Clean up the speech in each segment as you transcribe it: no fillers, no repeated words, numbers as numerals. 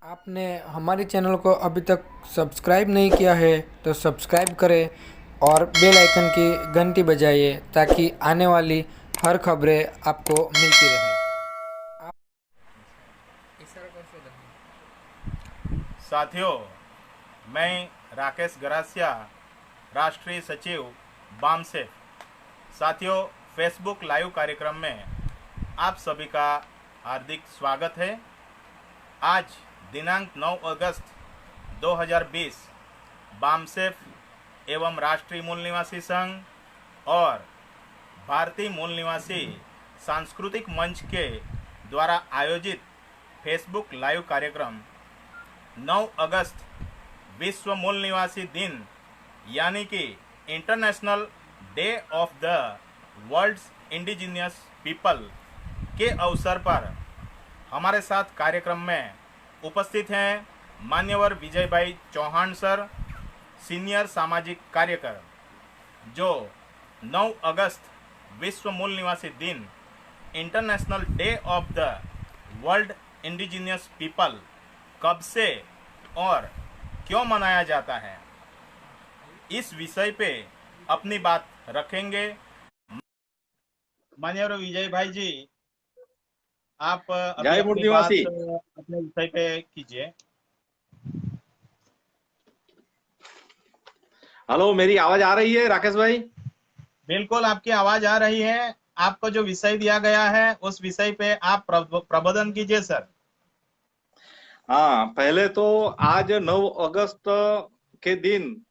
आपने हमारे चैनल को अभी तक सब्सक्राइब नहीं किया है तो सब्सक्राइब करें और बेल आइकन की घंटी बजाइए ताकि आने वाली हर खबरें आपको मिलती रहे। आप इशारा कर सकते हैं। साथियों, मैं राकेश गरासिया, राष्ट्रीय सचिव बामसेफ। साथियों, फेसबुक लाइव कार्यक्रम में आप सभी का हार्दिक स्वागत है। आज दिनांक 9 अगस्त 2020 बामसेफ एवं राष्ट्रीय मूल निवासी संघ और भारतीय मूल निवासी सांस्कृतिक मंच के द्वारा आयोजित फेसबुक लाइव कार्यक्रम 9 अगस्त विश्व मूल निवासी दिन यानी कि international day of the world's indigenous people के अवसर पर हमारे साथ कार्यक्रम में उपस्थित हैं मान्यवर विजय भाई चौहान सर, सीनियर सामाजिक कार्यकर, जो 9 अगस्त विश्व मूल निवासी दिन international day of the world indigenous people कब से और क्यों मनाया जाता है, इस विषय पे अपनी बात रखेंगे। मान्यवर विजय भाई जी, आप अभी जय मूल अपनी बात निवासी। अपने विषय पे कीजिए। हेलो, मेरी आवाज आ रही है राकेश भाई? बिल्कुल, आपकी आवाज आ रही है। आपको जो विषय दिया गया है उस विषय पे आप प्रबोधन कीजिए सर। हाँ, पहले तो आज 9 अगस्त के दिन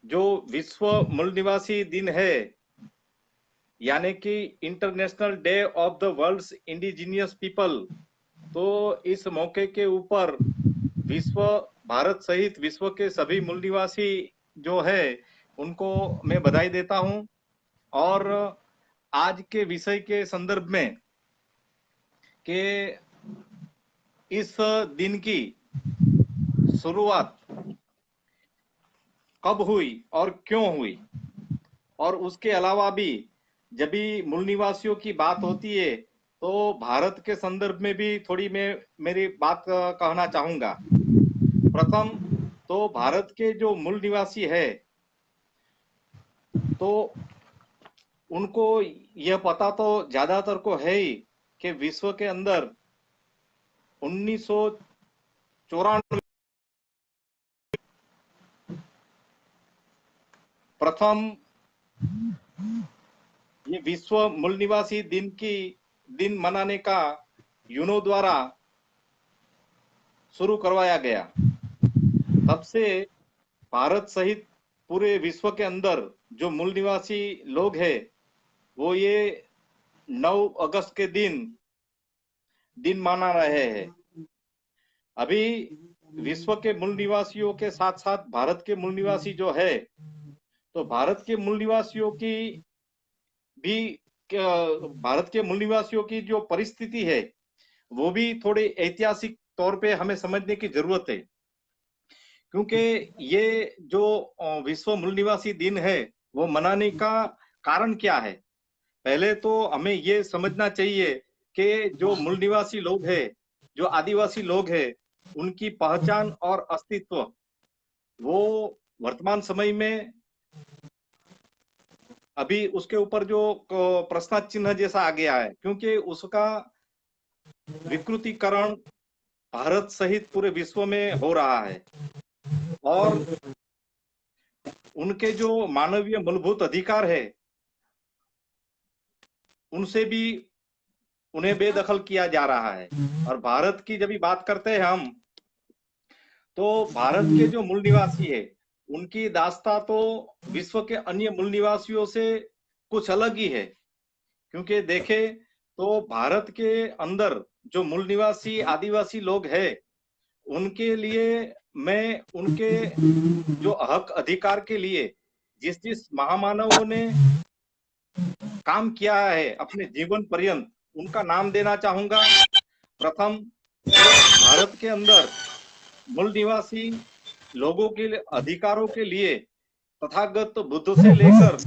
जो विश्व मूल निवासी दिन है, यानी कि international day of the world's indigenous people, तो इस मौके के ऊपर विश्व भारत सहित विश्व के सभी मूल निवासी जो है उनको मैं बधाई देता हूं। और आज के विषय के संदर्भ में कि इस दिन की शुरुआत कब हुई और क्यों हुई, और उसके अलावा भी जब भी मूल निवासियों की बात होती है तो भारत के संदर्भ में भी थोड़ी मैं मेरी बात कहना चाहूंगा। प्रथम तो भारत के जो मूल निवासी है तो उनको यह पता तो ज्यादातर को है ही कि विश्व के अंदर 1994 प्रथम ये विश्व मूल निवासी दिन मनाने का यूनो द्वारा शुरू करवाया गया। तब से भारत सहित पूरे विश्व के अंदर जो मूल निवासी लोग हैं वो ये 9 अगस्त के दिन मना रहे हैं। अभी विश्व के मूल निवासियों के साथ साथ भारत के मूल निवासी जो है, तो भारत के मूल निवासियों की भी भारत के मूल निवासियों की जो परिस्थिति है वो भी थोड़ी ऐतिहासिक तौर पे हमें समझने की जरूरत है। क्योंकि ये जो विश्व मूल निवासी दिन है वो मनाने का कारण क्या है, पहले तो हमें ये समझना चाहिए कि जो मूल निवासी लोग हैं, जो आदिवासी लोग हैं, उनकी पहचान और अस्तित्व वो वर्तमान समय में अभी उसके ऊपर जो प्रश्न चिन्ह जैसा आ गया है, क्योंकि उसका विकृतीकरण भारत सहित पूरे विश्व में हो रहा है। और उनके जो मानवीय मूलभूत अधिकार है उनसे भी उन्हें बेदखल किया जा रहा है। और भारत की जब भी बात करते हैं हम, तो भारत के जो मूल निवासी है उनकी दास्ता तो विश्व के अन्य मूल निवासियों से कुछ अलग ही है। क्योंकि देखे तो भारत के अंदर जो मूल निवासी आदिवासी लोग हैं उनके लिए मैं उनके जो हक अधिकार के लिए जिस जिस महामानवों ने काम किया है अपने जीवन पर्यंत उनका नाम देना चाहूंगा। प्रथम तो भारत के अंदर मूल निवासी लोगों के अधिकारों के लिए तथागत बुद्ध से लेकर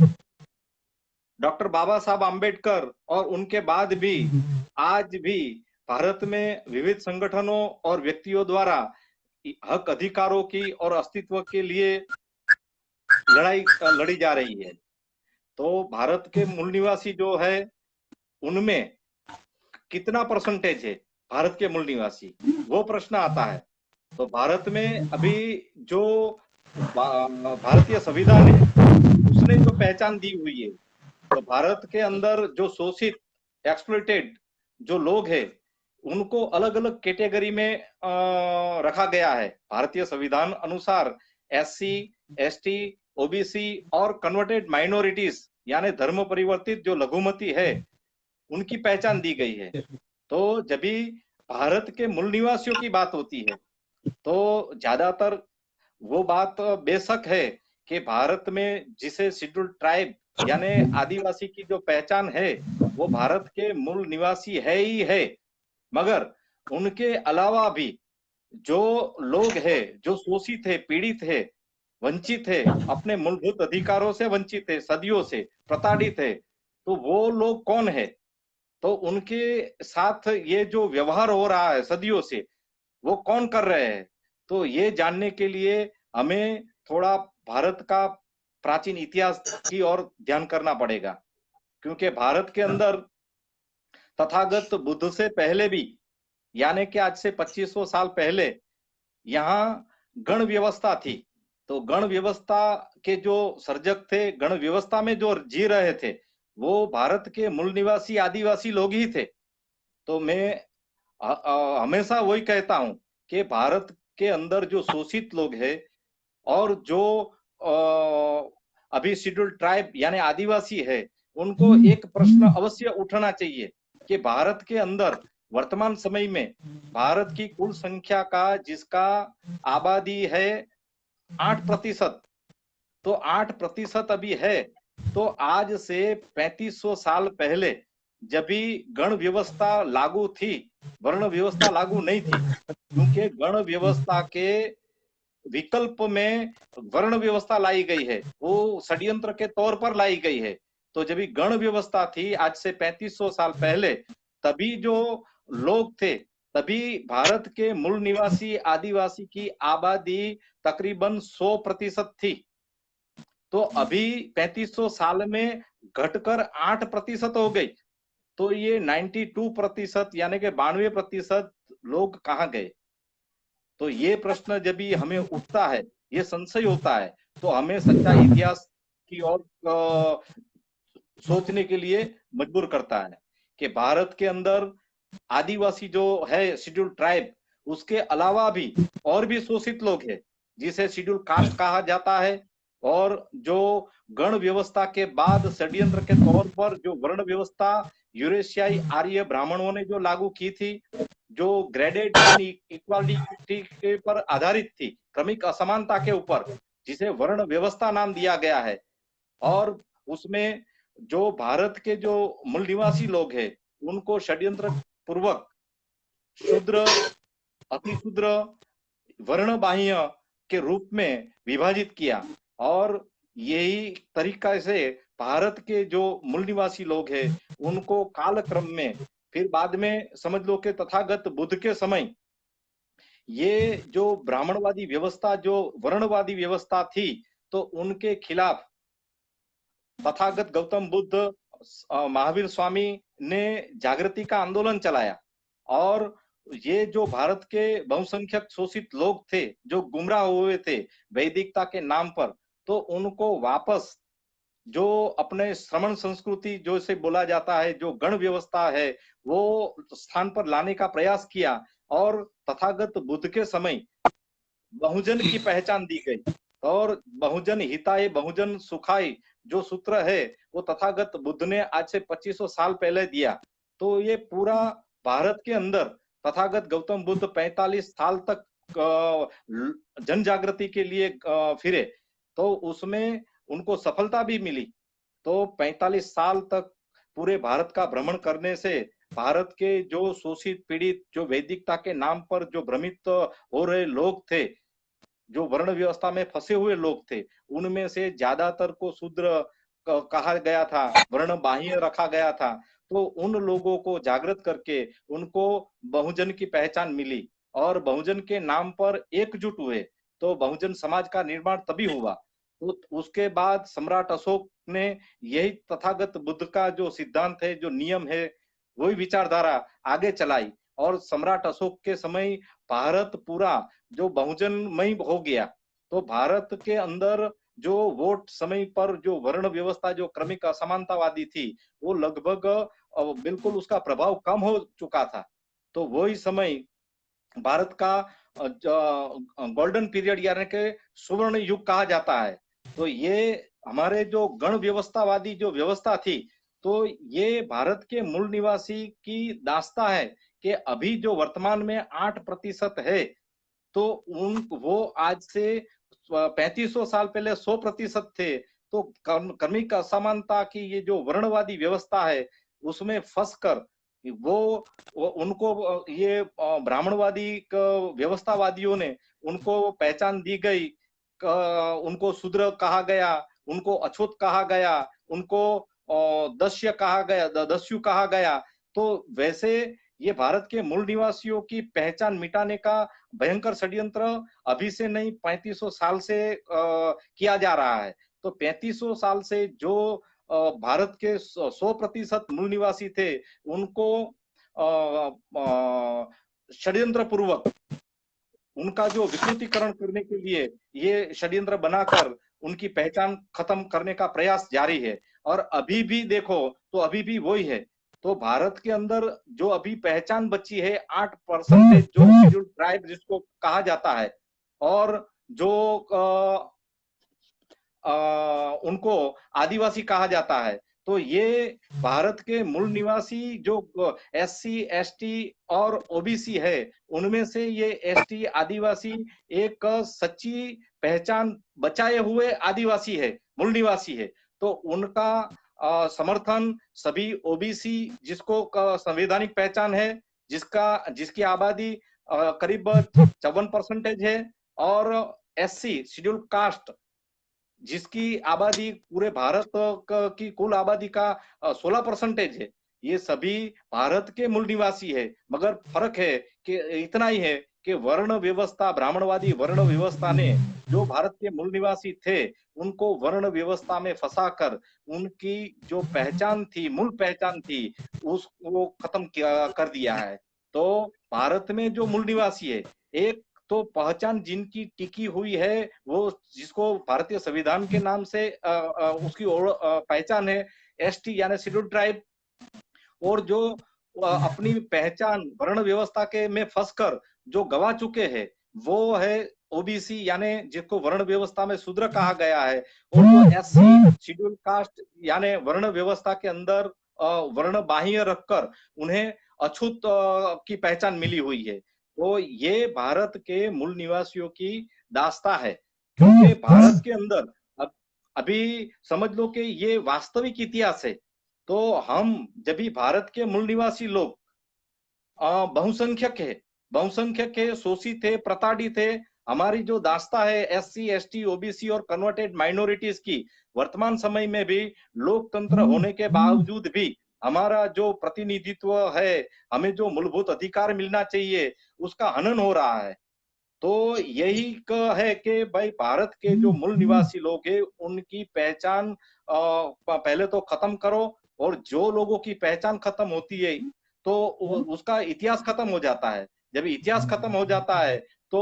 डॉक्टर बाबा साहब आम्बेडकर और उनके बाद भी आज भी भारत में विविध संगठनों और व्यक्तियों द्वारा हक अधिकारों की और अस्तित्व के लिए लड़ाई लड़ी जा रही है। तो भारत के मूल निवासी जो है उनमें कितना परसेंटेज है भारत के मूल निवासी, वो प्रश्न आता है। तो भारत में अभी जो भारतीय संविधान है उसने जो पहचान दी हुई है, तो भारत के अंदर जो शोषित एक्सप्लॉइटेड जो लोग हैं उनको अलग अलग कैटेगरी में रखा गया है। भारतीय संविधान अनुसार एससी, एसटी, ओबीसी और कन्वर्टेड माइनॉरिटीज यानी धर्म परिवर्तित जो लघुमती है उनकी पहचान दी गई है। तो जब भी भारत के मूल निवासियों की बात होती है तो ज्यादातर वो बात बेशक है कि भारत में जिसे शेड्यूल्ड ट्राइब यानी आदिवासी की जो पहचान है वो भारत के मूल निवासी है ही है, मगर उनके अलावा भी जो लोग हैं जो शोषित है, पीड़ित है, वंचित है, अपने मूलभूत अधिकारों से वंचित है, सदियों से प्रताड़ित है, तो वो लोग कौन है? तो उनके साथ ये जो व्यवहार हो रहा है सदियों से वो कौन कर रहे हैं? तो ये जानने के लिए हमें थोड़ा भारत का प्राचीन इतिहास की ओर ध्यान करना पड़ेगा, क्योंकि भारत के अंदर तथागत बुद्ध से पहले भी यानी कि आज से 2500 साल पहले यहाँ गण व्यवस्था थी। तो गण व्यवस्था के जो सर्जक थे, गण व्यवस्था में जो जी रहे थे वो भारत के मूल निवासी आदिवासी लोग ही थे। तो मैं हमेशा वही कहता हूं कि भारत के अंदर जो शोषित लोग हैं और जो अभी शेड्यूल्ड ट्राइब यानी आदिवासी है उनको एक प्रश्न अवश्य उठना चाहिए कि भारत के अंदर वर्तमान समय में भारत की कुल संख्या का जिसका आबादी है 8%, तो 8% अभी है। तो आज से 3500 साल पहले जब भी गण व्यवस्था लागू थी, वर्ण व्यवस्था लागू नहीं थी, क्योंकि गण व्यवस्था के विकल्प में वर्ण व्यवस्था लाई गई है, वो षड्यंत्र के तौर पर लाई गई है। तो जब भी गण व्यवस्था थी आज से 3500 साल पहले, तभी जो लोग थे, तभी भारत के मूल निवासी आदिवासी की आबादी तकरीबन 100% थी। तो अभी 3500 साल में घटकर 8% हो गई। तो ये 92% यानी कि 92% लोग कहाँ गए? तो ये प्रश्न जब भी हमें उठता है, ये संशय होता है, तो हमें सच्चा इतिहास की ओर सोचने के लिए मजबूर करता है कि भारत के अंदर आदिवासी जो है शेड्यूल्ड ट्राइब, उसके अलावा भी और भी शोषित लोग हैं जिसे शेड्यूल कास्ट कहा जाता है, और जो गण व्यवस्था के बाद षड्यंत्र के तौर पर जो वर्ण व्यवस्था यूरेशियाई आर्य ब्राह्मणों ने जो लागू की थी, जो ग्रेडेड इनइक्वालिटी के पर आधारित थी, क्रमिक असमानता के ऊपर, जिसे वर्ण व्यवस्था नाम दिया गया है। और उसमें जो भारत के जो मूल निवासी लोग हैं उनको षड्यंत्र पूर्वक शूद्र, अतिशूद्र, वर्ण बाह्य के रूप में विभाजित किया। और यही तरीका से भारत के जो मूल निवासी लोग हैं उनको कालक्रम में, फिर बाद में समझ लो कि तथागत बुद्ध के समय ये जो ब्राह्मणवादी व्यवस्था जो वर्णवादी व्यवस्था थी, तो उनके खिलाफ तथागत गौतम बुद्ध, महावीर स्वामी ने जागृति का आंदोलन चलाया। और ये जो भारत के बहुसंख्यक शोषित लोग थे जो गुमराह हुए थे वैदिकता के नाम पर, तो उनको वापस जो अपने श्रमण संस्कृति जो से बोला जाता है, जो गण व्यवस्था है, वो स्थान पर लाने का प्रयास किया। और तथागत बुद्ध के समय बहुजन की पहचान दी गई, और बहुजन हिताय बहुजन सुखाय जो सूत्र है वो तथागत बुद्ध ने आज से 2500 साल पहले दिया। तो ये पूरा भारत के अंदर तथागत गौतम बुद्ध 45 साल तक जन जागृति के लिए फिरे, तो उसमें उनको सफलता भी मिली। तो 45 साल तक पूरे भारत का भ्रमण करने से भारत के जो शोषित पीड़ित जो वैदिकता के नाम पर जो भ्रमित हो रहे लोग थे, जो वर्ण व्यवस्था में फंसे हुए लोग थे, उनमें से ज्यादातर को शूद्र कहा गया था, वर्ण बाह्य रखा गया था। तो उन लोगों को जागृत करके उनको बहुजन की पहचान मिली और बहुजन के नाम पर एकजुट हुए, तो बहुजन समाज का निर्माण तभी हुआ। तो उसके बाद सम्राट अशोक ने यही तथागत बुद्ध का जो सिद्धांत है, जो नियम है, वही विचारधारा आगे चलाई और सम्राट अशोक के समय भारत पूरा जो बहुजनमय हो गया। तो भारत के अंदर जो वोट समय पर जो वर्ण व्यवस्था, जो क्रमिक असमानतावादी थी, वो लगभग बिल्कुल उसका प्रभाव कम हो चुका था। तो वही समय भारत का गोल्डन पीरियड यानी कि सुवर्ण युग कहा जाता है। तो ये हमारे जो गण व्यवस्थावादी जो व्यवस्था थी, तो ये भारत के मूल निवासी की दास्ता है कि अभी जो वर्तमान में 8% है, तो उन वो आज से 3500 साल पहले 100% थे। तो क्रमिक असमानता की ये जो वर्णवादी व्यवस्था है, उसमें फंस कर वो उनको ये ब्राह्मणवादी व्यवस्थावादियों ने उनको पहचान दी गई, उनको शूद्र कहा गया, उनको अछूत कहा गया, उनको दस्यु कहा गया। तो वैसे ये भारत के मूल निवासियों की पहचान मिटाने का भयंकर षड्यंत्र अभी से नहीं 3500 साल से किया जा रहा है। तो 3500 साल से जो भारत के 100% मूल निवासी थे, उनको षड्यंत्र पूर्वक उनका जो विकृतीकरण करने के लिए ये षड्यंत्र बनाकर उनकी पहचान खत्म करने का प्रयास जारी है। और अभी भी देखो तो अभी भी वही है। तो भारत के अंदर जो अभी पहचान बची है 8% जो शेड्यूल्ड ट्राइब जिसको कहा जाता है, और जो उनको आदिवासी कहा जाता है। तो ये भारत के मूल निवासी जो SC ST और OBC है, उनमें से ये ST आदिवासी एक सच्ची पहचान बचाए हुए आदिवासी है, मूल निवासी है। तो उनका समर्थन सभी OBC जिसको संवैधानिक पहचान है, जिसकी आबादी करीब 54% है, और SC शेड्यूल कास्ट जिसकी आबादी पूरे भारत की कुल आबादी का 16% है। ये सभी भारत के मूल निवासी है, मगर फर्क है कि इतना ही है कि वर्ण व्यवस्था, ब्राह्मणवादी वर्ण व्यवस्था ने जो भारत के मूल निवासी थे, उनको वर्ण व्यवस्था में फंसाकर उनकी जो पहचान थी, मूल पहचान थी, उसको खत्म किया कर दिया है। तो भारत में जो मूल निवासी है, एक तो पहचान जिनकी टिकी हुई है, वो जिसको भारतीय संविधान के नाम से उसकी पहचान है, ST यानी शेड्यूल्ड ट्राइब, और जो अपनी पहचान वर्ण व्यवस्था के में फंसकर जो गवा चुके हैं, वो है OBC यानी जिसको वर्ण व्यवस्था में शूद्र कहा गया है, और जो SC शेड्यूल कास्ट यानी वर्ण व्यवस्था के अंदर वर्ण बाह्य रखकर उन्हें अछूत की पहचान मिली हुई है। तो ये भारत के मूल निवासियों की दास्ता है, क्योंकि भारत के अंदर अभी समझ लो कि ये वास्तविक इतिहास है। तो हम जब भी भारत के मूल निवासी लोग बहुसंख्यक है, शोषित है, प्रताड़ित है, हमारी जो दास्ता है SC ST OBC और कन्वर्टेड माइनॉरिटीज की, वर्तमान समय में भी लोकतंत्र होने के बावजूद भी हमारा जो प्रतिनिधित्व है, हमें जो मूलभूत अधिकार मिलना चाहिए, उसका हनन हो रहा है। तो यही है कि भाई भारत के जो मूल निवासी लोग हैं, उनकी पहचान पहले तो खत्म करो, और जो लोगों की पहचान खत्म होती है, तो उसका इतिहास खत्म हो जाता है। जब इतिहास खत्म हो जाता है, तो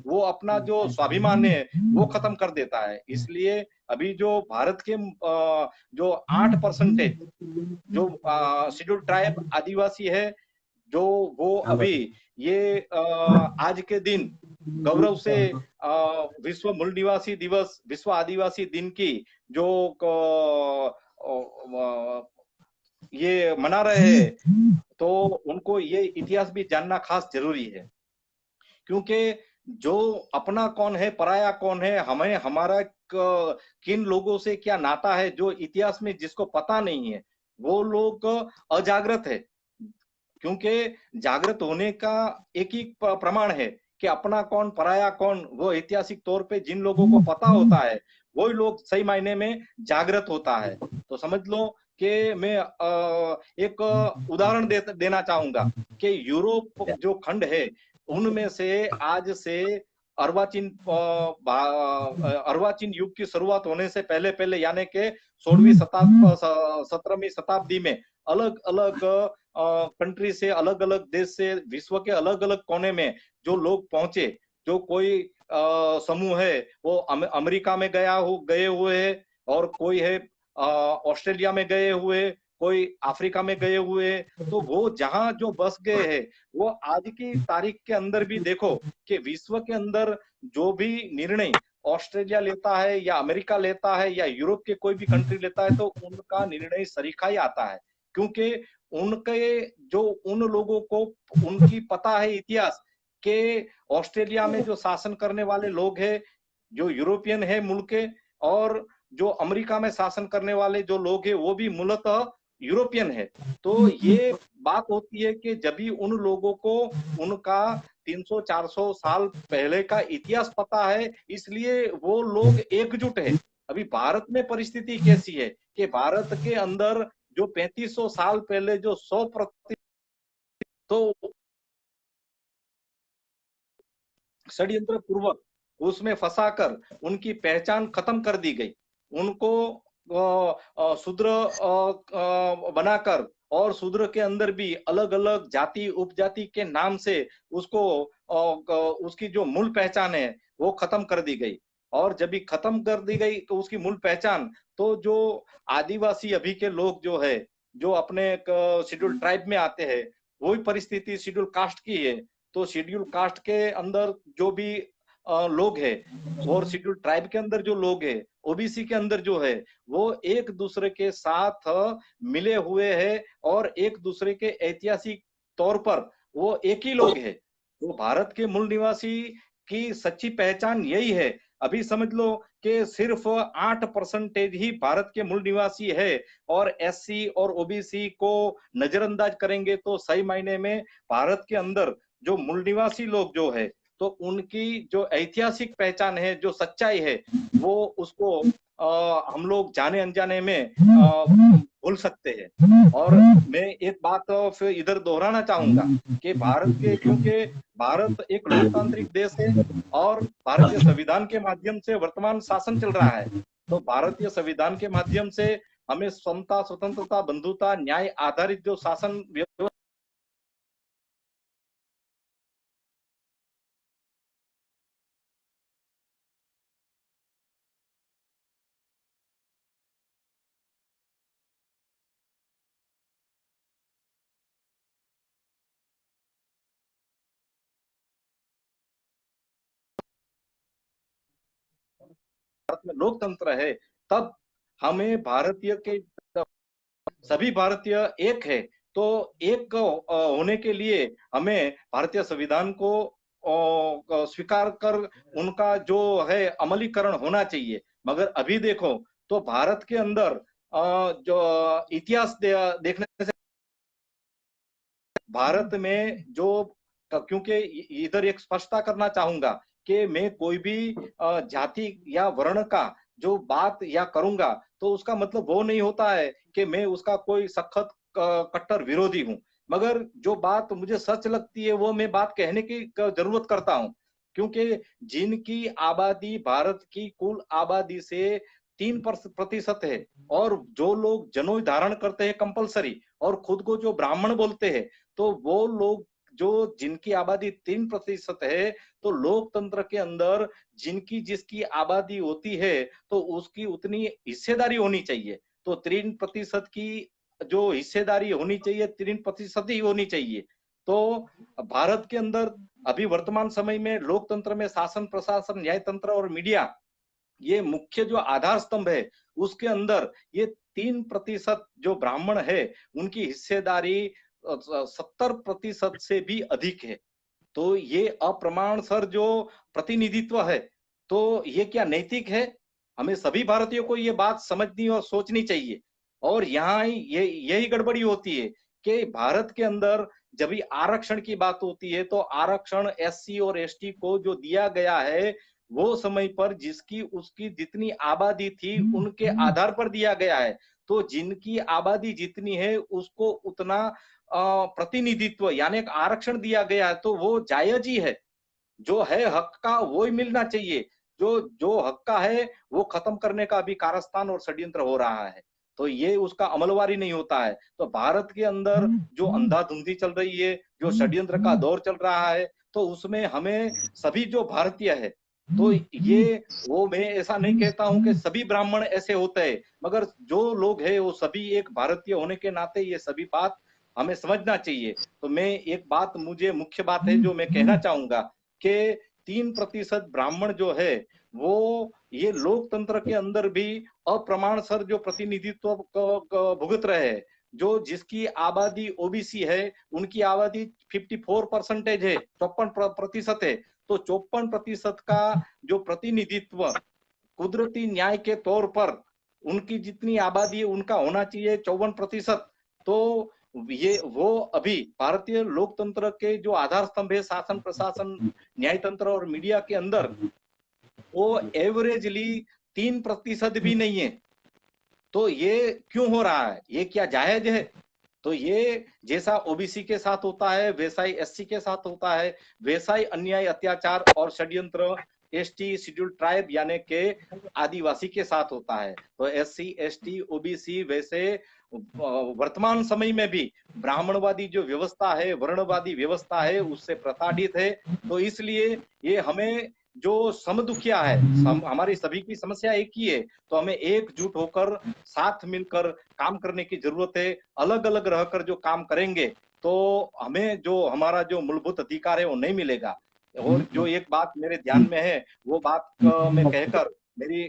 वो अपना जो स्वाभिमान है, वो खत्म कर देता है। इसलिए अभी जो भारत के जो 8% है, जो शेड्यूल्ड ट्राइब आदिवासी है, जो वो अभी ये आज के दिन गौरव से विश्व मूल निवासी दिवस, विश्व आदिवासी दिन की जो ये मना रहे हैं, तो उनको ये इतिहास भी जानना खास जरूरी है। क्योंकि जो अपना कौन है, पराया कौन है, हमें हमारा किन लोगों से क्या नाता है, जो इतिहास में जिसको पता नहीं है, वो लोग अजागृत है। क्योंकि जागृत होने का एक ही प्रमाण है कि अपना कौन पराया कौन, वो ऐतिहासिक तौर पे जिन लोगों को पता होता है, वही लोग सही मायने में जागृत होता है। तो समझ लो कि मैं एक उदाहरण देना चाहूंगा कि यूरोप जो खंड है उनमें से आज से अर्वाचीन युग की शुरुआत होने से पहले पहले यानी कि 17वीं शताब्दी में अलग अलग कंट्री से, अलग अलग देश से, विश्व के अलग अलग कोने में जो लोग पहुंचे, जो कोई समूह है वो अमेरिका में गए हुए है, और कोई है ऑस्ट्रेलिया में गए हुए, कोई अफ्रीका में गए हुए। तो वो जहां जो बस गए हैं वो आज की तारीख के अंदर भी देखो कि विश्व के अंदर जो भी निर्णय ऑस्ट्रेलिया लेता है या अमेरिका लेता है या यूरोप के कोई भी कंट्री लेता है तो उनका निर्णय सरीखा ही आता है, क्योंकि उनके जो उन लोगों को उनकी पता है इतिहास के ऑस्ट्रेलिया में जो शासन करने वाले लोग हैं जो यूरोपियन है मुल्क के, और जो अमेरिका में शासन करने वाले जो लोग हैं वो भी मूलतः यूरोपियन है। तो ये बात होती है कि जब भी उन लोगों को उनका 300-400 साल पहले का इतिहास पता है, इसलिए वो लोग एकजुट है। अभी भारत में परिस्थिति कैसी है कि भारत के अंदर जो 3500 साल पहले जो 100% तो षड्यंत्र पूर्वक उसमें फंसाकर उनकी पहचान खत्म कर दी गई, उनको शूद्र बनाकर, और शूद्र के अंदर भी अलग अलग जाति उपजाति के नाम से उसको उसकी जो मूल पहचान है वो खत्म कर दी गई। और जब भी खत्म कर दी गई तो उसकी मूल पहचान, तो जो आदिवासी अभी के लोग जो है जो अपने शेड्यूल ट्राइब में आते हैं, वही परिस्थिति शेड्यूल कास्ट की है। तो शेड्यूल कास्ट के अंदर जो भी लोग हैं और शेड्यूल ट्राइब के अंदर जो लोग हैं, ओबीसी के अंदर जो है, वो एक दूसरे के साथ मिले हुए हैं और एक दूसरे के ऐतिहासिक तौर पर वो एक ही लोग है। तो भारत के मूल निवासी की सच्ची पहचान यही है। अभी समझ लो कि सिर्फ 8% ही भारत के मूल निवासी है, और एससी और ओबीसी को नजरअंदाज करेंगे तो सही मायने में भारत के अंदर जो मूल निवासी लोग जो है तो उनकी जो ऐतिहासिक पहचान है, जो सच्चाई है, वो उसको हम लोग जाने अनजाने में भूल सकते हैं। और मैं एक बात फिर इधर दोहराना चाहूंगा कि भारत के, क्योंकि भारत एक लोकतांत्रिक देश है और भारतीय संविधान के माध्यम से वर्तमान शासन चल रहा है। तो भारतीय संविधान के माध्यम से हमें समता, स्वतंत्रता, बंधुता, न्याय आधारित जो शासन व्यवस्था भारत में लोकतंत्र है, तब हमें भारतीय के सभी भारतीय एक है। तो एक होने के लिए हमें भारतीय संविधान को स्वीकार कर उनका जो है अमलीकरण होना चाहिए। मगर अभी देखो तो भारत के अंदर जो इतिहास देखने से भारत में जो, क्योंकि इधर एक स्पष्टता करना चाहूंगा कि मैं कोई भी जाति या वर्ण का जो बात या करूंगा तो उसका मतलब वो नहीं होता है कि मैं उसका कोई सख्त कट्टर विरोधी हूं। मगर जो बात मुझे सच लगती है वो मैं बात कहने की जरूरत करता हूं, क्योंकि जिनकी आबादी भारत की कुल आबादी से 3% है, और जो लोग जनेऊ धारण करते हैं कंपलसरी और खुद को जो ब्राह्मण बोलते हैं, तो वो लोग जो जिनकी आबादी 3% है, तो लोकतंत्र के अंदर जिनकी जिसकी आबादी होती है तो उसकी उतनी हिस्सेदारी होनी चाहिए। तो 3% की जो हिस्सेदारी होनी चाहिए 3% ही होनी चाहिए। तो भारत के अंदर अभी वर्तमान समय में लोकतंत्र में शासन, प्रशासन, न्याय तंत्र और मीडिया, ये मुख्य जो आधार स्तंभ है, उसके अंदर ये 3% जो ब्राह्मण है उनकी हिस्सेदारी 70% से भी अधिक है। तो ये अप्रमाण सर जो प्रतिनिधित्व है, तो ये क्या नैतिक है? हमें सभी भारतीयों को ये बात समझनी और सोचनी चाहिए। और यहाँ ये यही गड़बड़ी होती है कि भारत के अंदर जब भी आरक्षण की बात होती है तो आरक्षण एससी और एसटी को जो दिया गया है वो समय पर जिसकी उसकी जितनी आबादी थी उनके आधार पर दिया गया है। तो जिनकी आबादी जितनी है उसको उतना प्रतिनिधित्व यानी एक आरक्षण दिया गया है, तो वो जायज ही है। जो है हक का वो ही मिलना चाहिए। जो जो हक का है वो खत्म करने का अभी कारस्तान और षड्यंत्र हो रहा है। तो ये उसका अमलवारी नहीं होता है। तो भारत के अंदर जो अंधाधुंधी चल रही है, जो षड्यंत्र का दौर चल रहा है, तो उसमें हमें सभी जो भारतीय है, तो ये वो मैं ऐसा नहीं कहता हूँ कि सभी ब्राह्मण ऐसे होते हैं, मगर जो लोग हैं वो सभी एक भारतीय होने के नाते ये सभी बात हमें समझना चाहिए। तो मैं एक बात मुझे मुख्य बात है जो मैं कहना चाहूँगा कि 3% ब्राह्मण जो है वो ये लोकतंत्र के अंदर भी अप्रमाणसर जो प्रतिनिधित्व भुगत रहे हैं। जो जिसकी आबादी ओबीसी है, उनकी आबादी 54% है, 54% है। तो 54% का जो प्रतिनिधित्व कुदरती न्याय के तौर पर उनकी जितनी आबादी है उनका होना चाहिए 54%। तो ये वो अभी भारतीय लोकतंत्र के जो आधार स्तंभ है, शासन प्रशासन न्याय तंत्र और मीडिया के अंदर, वो एवरेजली 3% भी नहीं है। तो ये क्यों हो रहा है? ये क्या जायज है? तो ये जैसा ओबीसी के साथ होता है वैसा ही एससी के साथ होता है, वैसा ही अन्याय अत्याचार और षड्यंत्र एसटी शेड्यूल्ड ट्राइब यानी के आदिवासी के साथ होता है। तो एससी एसटी ओबीसी वैसे वर्तमान समय में भी ब्राह्मणवादी जो व्यवस्था है, वर्णवादी व्यवस्था है, उससे प्रताड़ित है। तो इसलिए ये हमें जो समदुखिया है, हमारी सभी की समस्या एक ही है, तो हमें एकजुट होकर साथ मिलकर काम करने की जरूरत है। अलग अलग रहकर जो काम करेंगे तो हमें जो हमारा जो मूलभूत अधिकार है वो नहीं मिलेगा। और जो एक बात मेरे ध्यान में है वो बात मैं कहकर मेरी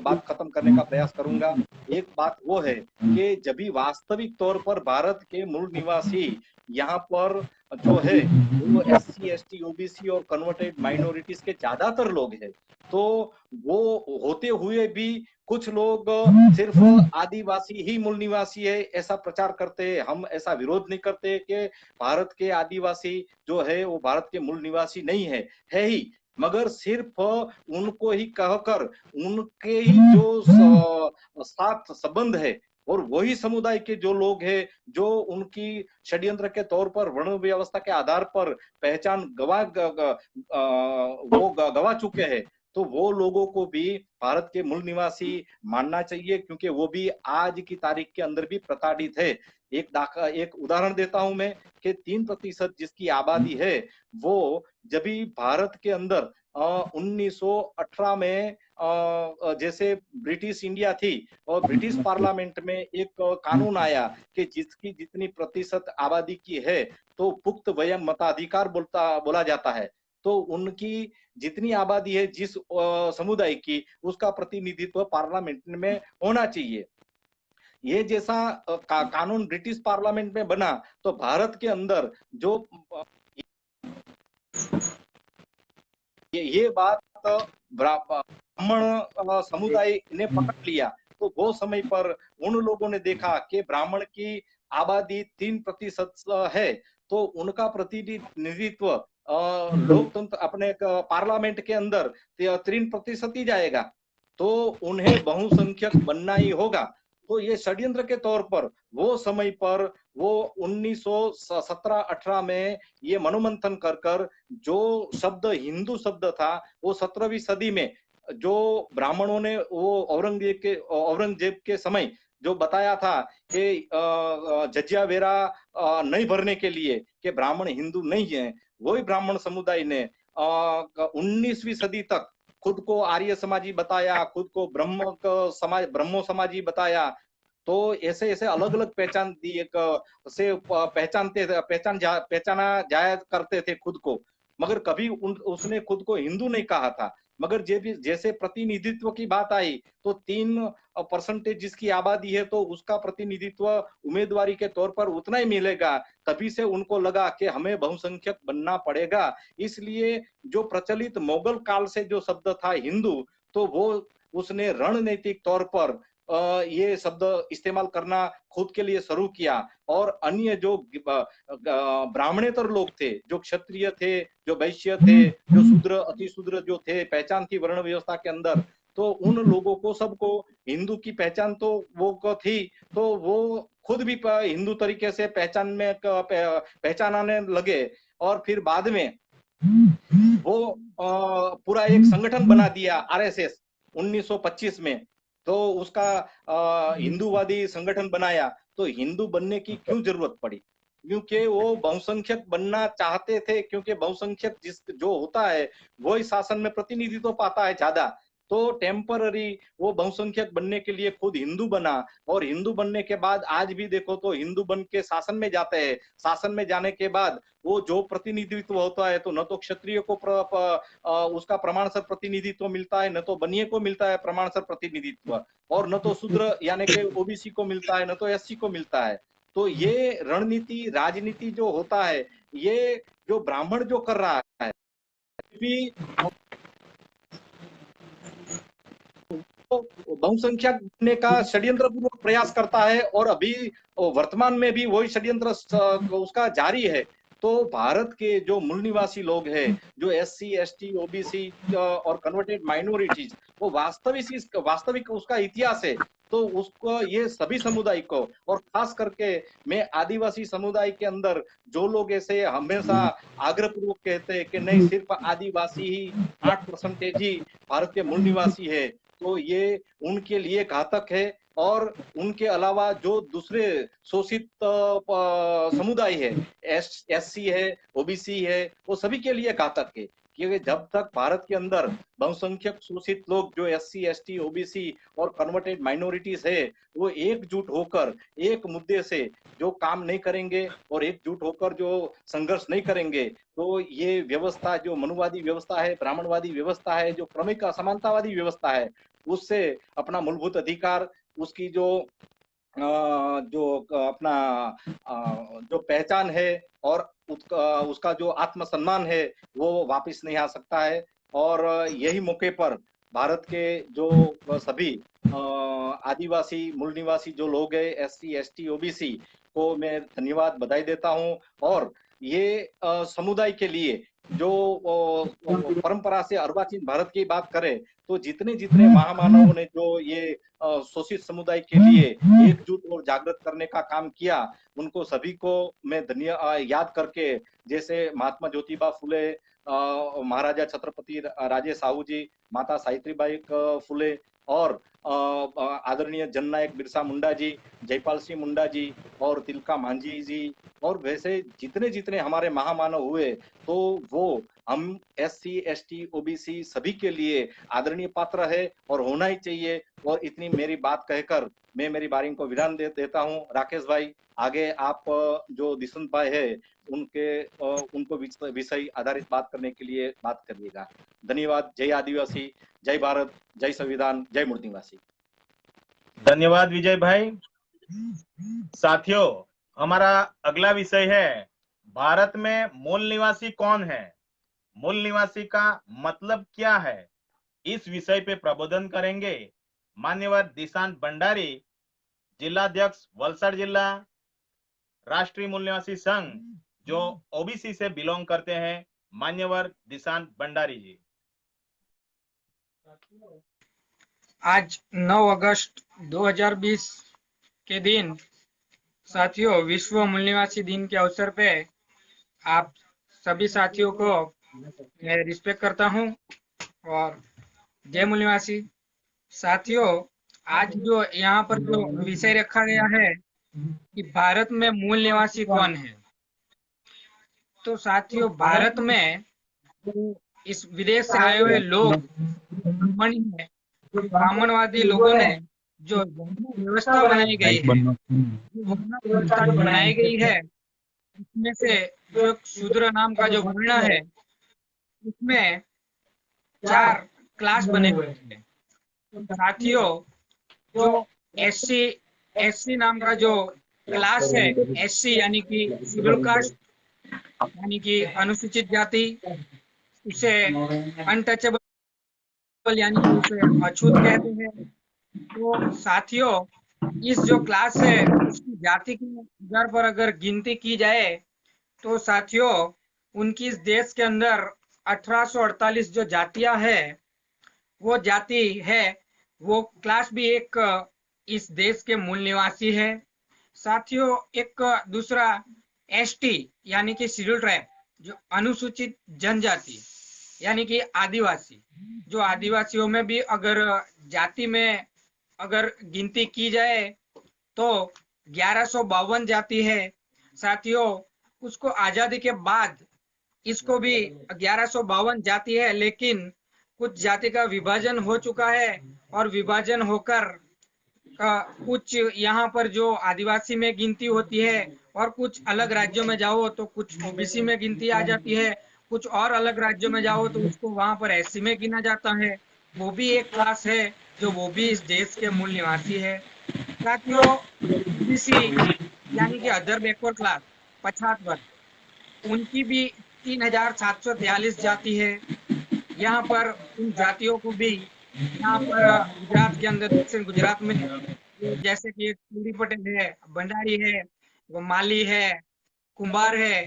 बात खत्म करने का प्रयास करूंगा। एक बात वो है कि जब भी वास्तविक तौर पर भारत के मूल निवासी यहाँ पर जो है वो एससी एसटी ओबीसी और कन्वर्टेड माइनॉरिटीज के ज्यादातर लोग हैं। तो वो होते हुए भी कुछ लोग सिर्फ आदिवासी ही मूल निवासी है ऐसा प्रचार करते हैं। हम ऐसा विरोध नहीं करते कि भारत के आदिवासी जो है वो भारत के मूल निवासी नहीं है ही, मगर सिर्फ उनको ही कहकर उनके ही जो साथ संबंध है और वही समुदाय के जो लोग हैं जो उनकी षड्यंत्र के तौर पर वर्ण व्यवस्था के आधार पर पहचान गवा चुके हैं, तो वो लोगों को भी भारत के मूल निवासी मानना चाहिए, क्योंकि वो भी आज की तारीख के अंदर भी प्रताड़ित है। एक उदाहरण देता हूं मैं कि 3% जिसकी आबादी है वो जब भी भारत के अंदर 1918 में जैसे ब्रिटिश इंडिया थी और ब्रिटिश पार्लियामेंट में एक कानून आया कि जिसकी जितनी प्रतिशत आबादी की है तो पुख्त वयम मताधिकार बोला जाता है। तो उनकी जितनी आबादी है जिस समुदाय की, उसका प्रतिनिधित्व पार्लियामेंट में होना चाहिए। ये जैसा कानून ब्रिटिश पार्लियामेंट में बना तो भारत के अंदर जो ये बात ब्राह्मण समुदाय ने पकड़ लिया, तो वो समय पर उन लोगों ने देखा कि ब्राह्मण की आबादी 3% है, तो उनका प्रतिनिधित्व लोकतंत्र अपने पार्लियामेंट के अंदर 3% ही जाएगा, तो उन्हें बहुसंख्यक बनना ही होगा। तो ये षड्यंत्र के तौर पर वो समय पर वो 1917-18 में ये मनोमंथन कर कर जो शब्द हिंदू शब्द था वो 17वीं सदी में जो ब्राह्मणों ने वो औरंगजेब के समय जो बताया था कि जजिया वेरा नहीं भरने के लिए कि ब्राह्मण हिंदू नहीं है, वही ब्राह्मण समुदाय ने 19वीं सदी तक खुद को आर्य समाजी बताया, खुद को ब्रह्मो समाजी बताया। तो ऐसे ऐसे अलग अलग पहचान दी एक से पहचाना जाया करते थे खुद को, मगर कभी उसने खुद को हिंदू नहीं कहा था। मगर जैसे प्रतिनिधित्व की बात आई तो 3% जिसकी आबादी है तो उसका प्रतिनिधित्व उम्मीदवारी के तौर पर उतना ही मिलेगा। तभी से उनको लगा कि हमें बहुसंख्यक बनना पड़ेगा। इसलिए जो प्रचलित मुगल काल से जो शब्द था हिंदू, तो वो उसने रणनीतिक तौर पर ये शब्द इस्तेमाल करना खुद के लिए शुरू किया। और अन्य जो ब्राह्मणेतर लोग थे, जो क्षत्रिय थे, जो वैश्य थे, जो शूद्र अति शूद्र जो थे, पहचान थी वर्ण व्यवस्था के अंदर, तो उन लोगों को सबको हिंदू की पहचान तो वो को थी, तो वो खुद भी हिंदू तरीके से पहचानाने लगे। और फिर बाद में वो पूरा एक संगठन बना दिया आरएसएस 1925 में। तो उसका हिंदूवादी संगठन बनाया। तो हिंदू बनने की क्यों जरूरत पड़ी? क्योंकि वो बहुसंख्यक बनना चाहते थे, क्योंकि बहुसंख्यक जिस जो होता है वही शासन में प्रतिनिधित्व पाता है ज्यादा। तो टेम्पररी वो बहुसंख्यक बनने के लिए खुद हिंदू बना। और हिंदू बनने के बाद आज भी देखो तो हिंदू बन के शासन में जाते हैं। शासन में जाने के बाद वो जो प्रतिनिधित्व होता है, तो न तो क्षत्रिय को उसका प्रमाणसर प्रतिनिधित्व मिलता है, न तो बनिए को मिलता है प्रमाणसर प्रतिनिधित्व, और न तो शूद्र यानी कि ओबीसी को मिलता है, न तो एससी को मिलता है। तो ये रणनीति राजनीति जो होता है, ये जो ब्राह्मण जो कर रहा है भी बहुसंख्यक बनने का षड्यंत्रपूर्वक प्रयास करता है। और अभी वर्तमान में भी वही षड्यंत्र उसका जारी है। तो भारत के जो मूल निवासी लोग हैं, जो एससी एसटी ओबीसी और कन्वर्टेड माइनॉरिटीज, वो वास्तविक उसका इतिहास है। तो उसको ये सभी समुदाय को, और खास करके मैं आदिवासी समुदाय के अंदर जो लोग ऐसे हमेशा आग्रहपूर्वक कहते हैं कि नहीं सिर्फ आदिवासी ही 8% ही भारत के मूल निवासी है, तो ये उनके लिए घातक है। और उनके अलावा जो दूसरे शोषित समुदाय है, एससी है, ओबीसी है, वो सभी के लिए घातक है। क्योंकि जब तक भारत के अंदर बहुसंख्यक शोषित लोग जो एससी एसटी ओबीसी और कन्वर्टेड माइनॉरिटीज है, वो एकजुट होकर एक मुद्दे से जो काम नहीं करेंगे और एकजुट होकर जो संघर्ष नहीं करेंगे, तो ये व्यवस्था जो मनुवादी व्यवस्था है, ब्राह्मणवादी व्यवस्था है, जो क्रमिक असमानतावादी व्यवस्था है, उससे अपना मूलभूत अधिकार, उसकी जो अपना जो पहचान है और उसका जो आत्मसम्मान है, वो वापस नहीं आ सकता है। और यही मौके पर भारत के जो सभी आदिवासी मूल निवासी जो लोग हैं, एससी एसटी ओबीसी को मैं धन्यवाद बधाई देता हूं। और ये समुदाय के लिए जो परंपरा से अर्वाचीन भारत की बात करें, तो जितने जितने महामानवों ने जो ये शोषित समुदाय के लिए एकजुट और जागृत करने का काम किया, उनको सभी को मैं याद करके, जैसे महात्मा ज्योतिबा फुले, महाराजा छत्रपति राजे साहू जी, माता सावित्रीबाई फुले, और आदरणीय जननायक बिरसा मुंडा जी, जयपाल सिंह मुंडा जी, और तिलका मांझी जी, और वैसे जितने जितने हमारे महामानव हुए, तो वो हम एससी एसटी ओबीसी सभी के लिए आदरणीय पात्र है और होना ही चाहिए। और इतनी मेरी बात कहकर मैं मेरी बारी को विराम देता हूँ। राकेश भाई, आगे आप जो दिशंत भाई है उनको विषय आधारित बात करने के लिए बात करिएगा। धन्यवाद। जय आदिवासी, जय भारत, जय संविधान, जय मूल निवासी। धन्यवाद विजय भाई। साथियों, हमारा अगला विषय है भारत में मूल निवासी कौन है, मूल निवासी का मतलब क्या है। इस विषय पे प्रबोधन करेंगे मान्यवर दिशांत भंडारी, जिलाध्यक्ष वलसाड जिला, राष्ट्रीय मूल निवासी संघ जो ओबीसी से बिलोंग करते हैं, मान्यवर दिशांत भंडारी जी। आज 9 अगस्त 2020 के दिन साथियों, विश्व मूल निवासी दिन के अवसर पे आप सभी साथियों को मैं रिस्पेक्ट करता हूं और जय मूल निवासी। साथियों, आज जो यहाँ पर जो विषय रखा गया है कि भारत में मूल निवासी कौन है, तो साथियों भारत में इस विदेश से आए हुए लोग ब्राह्मण है। ब्राह्मणवादी लोगों ने जो व्यवस्था बनाई गई है, व्यवस्था जो बनाई गई है, उसमें से जो शूद्र नाम का जो वर्ण है, उसमें 4 क्लास बने हुए हैं। साथियों, जो एससी नाम का जो क्लास है, एससी यानी कि शेड्यूल कास्ट, यानी कि अनुसूचित जाति, उसे अनटचेबल यानी कि उसे अछूत कहते हैं। तो साथियों, इस जो क्लास है उसकी जाति के आधार पर अगर गिनती की जाए, तो साथियों उनकी इस देश के अंदर 1848 जो जातियां है, वो जाति है, वो क्लास भी एक इस देश के मूल निवासी है। साथियों, एक दूसरा एसटी यानी कि शेड्यूल ट्राइब, जो अनुसूचित जनजाति यानी कि आदिवासी, जो आदिवासियों में भी अगर जाति में अगर गिनती की जाए तो 1152 जाति है। साथियों, उसको आजादी के बाद इसको भी 1152 जाति है, लेकिन कुछ जाति का विभाजन हो चुका है और विभाजन होकर कुछ यहाँ पर जो आदिवासी में गिनती होती है और कुछ अलग राज्यों में जाओ तो कुछ ओबीसी में गिनती आ जाती है, कुछ और अलग राज्यों में जाओ तो उसको वहां पर एससी में गिना जाता है। वो भी एक क्लास है, जो वो भी इस देश के मूल निवासी है। साथियों, ओबीसी यानी कि अदर बैकवर्ड क्लास, पछात वर्ग, उनकी भी 3743 जाति है। यहाँ पर उन जातियों को भी यहाँ पर गुजरात के अंदर, दक्षिण गुजरात में, जैसे कि कुंडी पटेल है, भंडारी है, वो माली है, कुंभार है,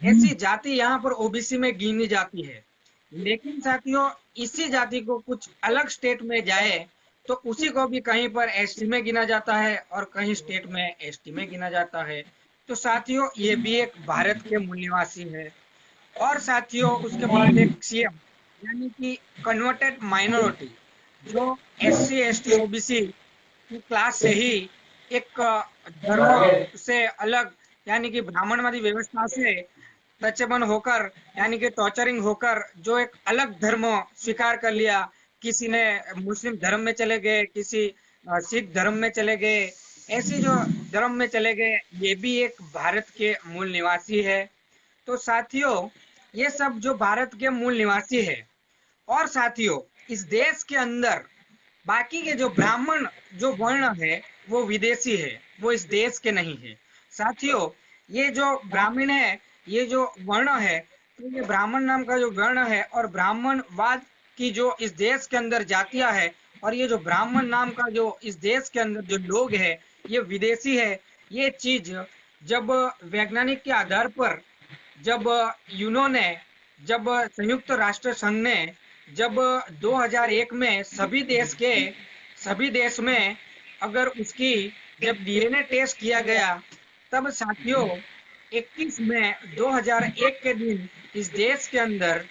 ऐसी जाति यहाँ पर ओबीसी में गिनी जाती है। लेकिन साथियों, इसी जाति को कुछ अलग स्टेट में जाए तो उसी को भी कहीं पर एसटी में गिना जाता है और कहीं स्टेट में एसटी में गिना जाता है। तो साथियों, ये भी एक भारत के मूल निवासी है। और साथियों, उसके बाद एक सीएम यानी कि कन्वर्टेड माइनॉरिटी, जो एससी एसटी ओबीसी की क्लास से ही एक धर्म से अलग यानी कि ब्राह्मणवादी व्यवस्था से टचेबन होकर यानी कि टॉर्चरिंग होकर जो एक अलग धर्म स्वीकार कर लिया, किसी ने मुस्लिम धर्म में चले गए, किसी सिख धर्म में चले गए, ऐसी जो धर्म में चले गए, ये भी एक भारत के मूल निवासी है। तो साथियों, ये सब जो भारत के मूल निवासी है। और साथियों, इस देश के अंदर बाकी के जो ब्राह्मण जो वर्ण है वो विदेशी है, वो इस देश के नहीं है। साथियों, ये जो ब्राह्मण है, ये जो वर्ण है, तो ये ब्राह्मण नाम का जो वर्ण है और ब्राह्मणवाद की जो इस देश के अंदर जातियां है, और ये जो ब्राह्मण नाम का जो इस देश के अंदर जो लोग है, ये विदेशी है। ये चीज जब वैज्ञानिक के आधार पर, जब यूनो ने, जब संयुक्त राष्ट्र संघ ने, जब 2001 में सभी देश में अगर उसकी जब डीएनए टेस्ट किया गया, तब साथियों 21 मई 2001 के दिन इस देश के अंदर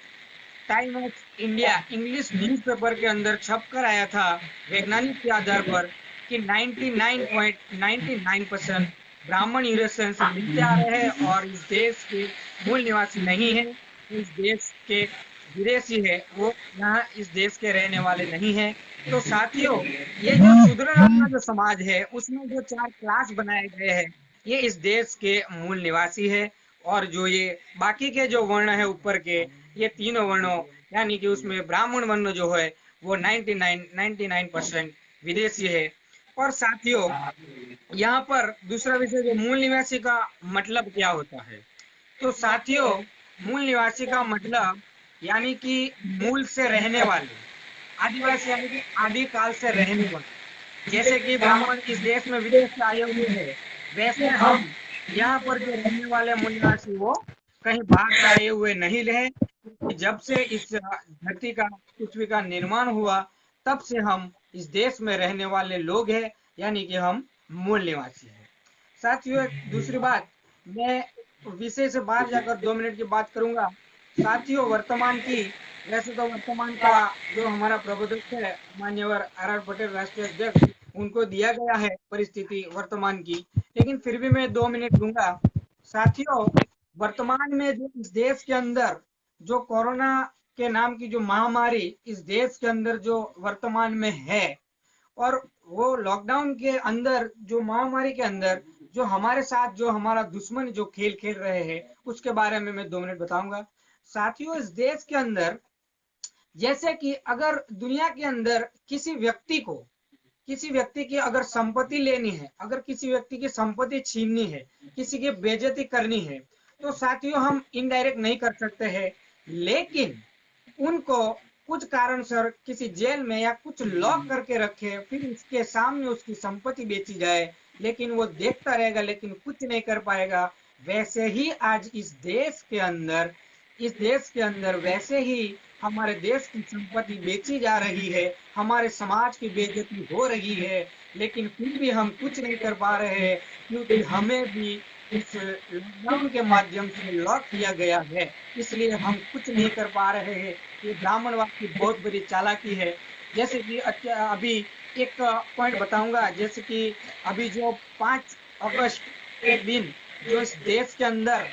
time of India English newspaper के अंदर छप कर आया था वैज्ञानिक के आधार पर कि 99.99% ब्राह्मण यूरेशियन से मिलते आ रहे हैं और इस देश के मूल निवासी नहीं है, इस देश के विदेशी है, वो यहाँ इस देश के रहने वाले नहीं है। तो साथियों, ये जो शूद्रनाथ का जो समाज है, उसमें जो 4 क्लास बनाए गए हैं, ये इस देश के मूल निवासी है। और जो ये बाकी के जो वर्ण है ऊपर के, ये तीनों वर्णों यानी कि उसमें ब्राह्मण वर्ण जो है वो 99% विदेशी है। और साथियों, यहाँ पर दूसरा विषय, जो मूल निवासी का मतलब क्या होता है। तो साथियों, मूल निवासी का मतलब यानी कि मूल से रहने वाले, आदिवासी यानी कि आदि काल से रहने वाले। जैसे कि ब्राह्मण इस देश में विदेश से आए हुए हैं, वैसे हम यहाँ पर जो रहने वाले मूल निवासी वो कहीं बाहर से आए हुए नहीं रहे, क्योंकि जब से इस धरती का, पृथ्वी का निर्माण हुआ, तब से हम इस देश में रहने वाले लोग हैं, यानी कि हम मूल निवासी हैं। साथियों, एक दूसरी बात, मैं विषय से बाहर जाकर 2 मिनट की बात करूंगा। साथियों, वर्तमान की, वैसे तो वर्तमान का जो हमारा प्रबोधक है मान्यवर आर पटेल राष्ट्रीय अध्यक्ष, उनको दिया गया है परिस्थिति वर्तमान की, लेकिन फिर भी मैं 2 मिनट दूंगा। साथियों, वर्तमान में जो इस देश के अंदर जो कोरोना के नाम की जो महामारी इस देश के अंदर जो वर्तमान में है, और वो लॉकडाउन के अंदर जो महामारी के अंदर जो हमारे साथ जो हमारा दुश्मन जो खेल खेल रहे हैं, उसके बारे में मैं 2 मिनट बताऊंगा। साथियों, इस देश के अंदर जैसे कि अगर दुनिया के अंदर किसी व्यक्ति की अगर संपत्ति लेनी है, अगर किसी व्यक्ति की संपत्ति छीननी है, किसी की बेइज्जती करनी है, तो साथियों हम इनडायरेक्ट नहीं कर सकते हैं, लेकिन उनको कुछ कारण सर किसी जेल में या कुछ लॉक करके रखे, फिर उसके सामने उसकी संपत्ति बेची जाए, लेकिन वो देखता रहेगा लेकिन कुछ नहीं कर पाएगा। वैसे ही आज इस देश के अंदर इस देश के अंदर वैसे ही हमारे देश की संपत्ति बेची जा रही है, हमारे समाज की बेइज्जती हो रही है, लेकिन फिर भी हम कुछ नहीं कर पा रहे हैं, क्योंकि हमें भी इस लॉकडाउन के माध्यम से लॉक किया गया है। इसलिए हम कुछ नहीं कर पा रहे हैं। ये ब्राह्मणवाद की बहुत बड़ी चालाकी है। जैसे कि अभी एक पॉइंट बताऊंगा, जैसे कि अभी जो 5 अगस्त के दिन जो इस देश के अंदर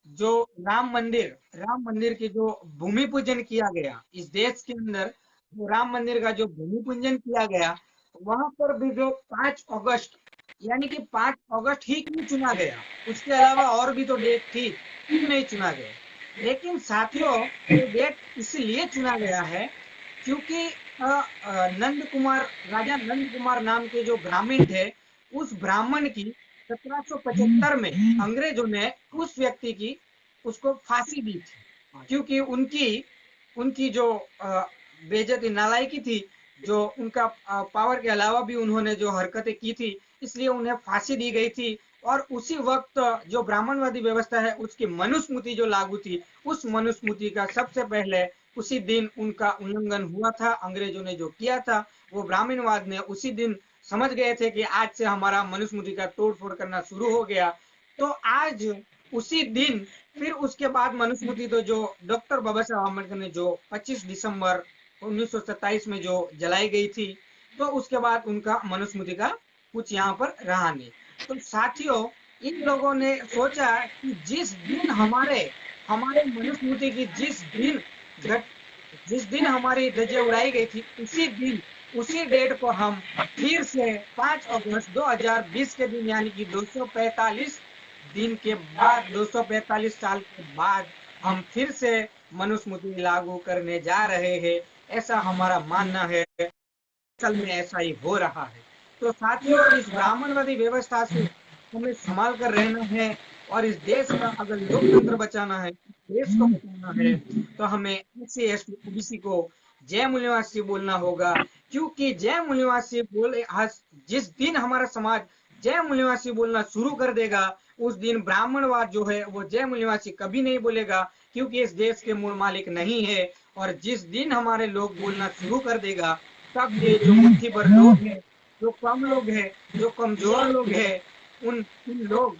जो राम मंदिर की जो भूमि पूजन किया गया, इस देश के अंदर जो राम मंदिर का जो भूमि पूजन किया गया, वहां पर भी जो 5 अगस्त, यानी कि 5 अगस्त ही क्यों चुना गया, उसके अलावा और भी तो डेट थी, क्यों नहीं चुना गया। लेकिन साथियों, ये डेट इसलिए चुना गया है क्योंकि राजा नंद कुमार नाम के जो ब्राह्मण थे, उस ब्राह्मण की 1775 में अंग्रेजों ने उस व्यक्ति की उसको फांसी दी थी, क्योंकि उनकी उनकी जो बेइज्जती नालायकी थी, जो उनका पावर के अलावा भी उन्होंने जो हरकतें की थी, इसलिए उन्हें फांसी दी गई थी। और उसी वक्त जो ब्राह्मणवादी व्यवस्था है उसकी मनुस्मृति जो लागू थी, उस मनुस्मृति का सबसे पहले उसी दिन उनका उल्लंघन हुआ था। अंग्रेजों ने जो किया था, वो ब्राह्मणवाद ने उसी दिन समझ गए थे कि आज से हमारा मनुस्मृति का तोड़ फोड़ करना शुरू हो गया। तो आज उसी दिन फिर उसके बाद मनुस्मृति तो जो डॉक्टर बाबा साहब अम्बेडकर ने जो 25 दिसंबर 1927 में जो जलाई गई थी, तो उसके बाद उनका मनुस्मृति का कुछ यहाँ पर रहा नहीं। तो साथियों, इन लोगों ने सोचा कि जिस दिन हमारे हमारे मनुस्मृति की जिस दिन हमारी ध्वजें उड़ाई गई थी, उसी डेट को हम फिर से 5 अगस्त 2020 के दिन, यानी कि 245 दिन के बाद, 245 साल के बाद हम फिर से मनुस्मृति लागू करने जा रहे हैं, ऐसा हमारा मानना है। असल में ऐसा ही हो रहा है। तो साथियों, इस ब्राह्मणवादी व्यवस्था से हमें संभाल कर रहना है, और इस देश का अगर लोकतंत्र बचाना है, देश को बचाना है, तो हमें SC ST OBC को जय मूल्यवासी बोलना होगा। क्योंकि जय मूल्यवासी बोले, जिस दिन हमारा समाज जय मूल्यवासी बोलना शुरू कर देगा, उस दिन ब्राह्मणवाद जो है वो जय मूल्यवासी कभी नहीं बोलेगा, क्योंकि इस देश के मूल मालिक नहीं है। और जिस दिन हमारे लोग बोलना शुरू कर देगा, तब ये जो मुट्ठी भर लोग हैं, जो कम लोग हैं, जो कमजोर लोग हैं, उन लोग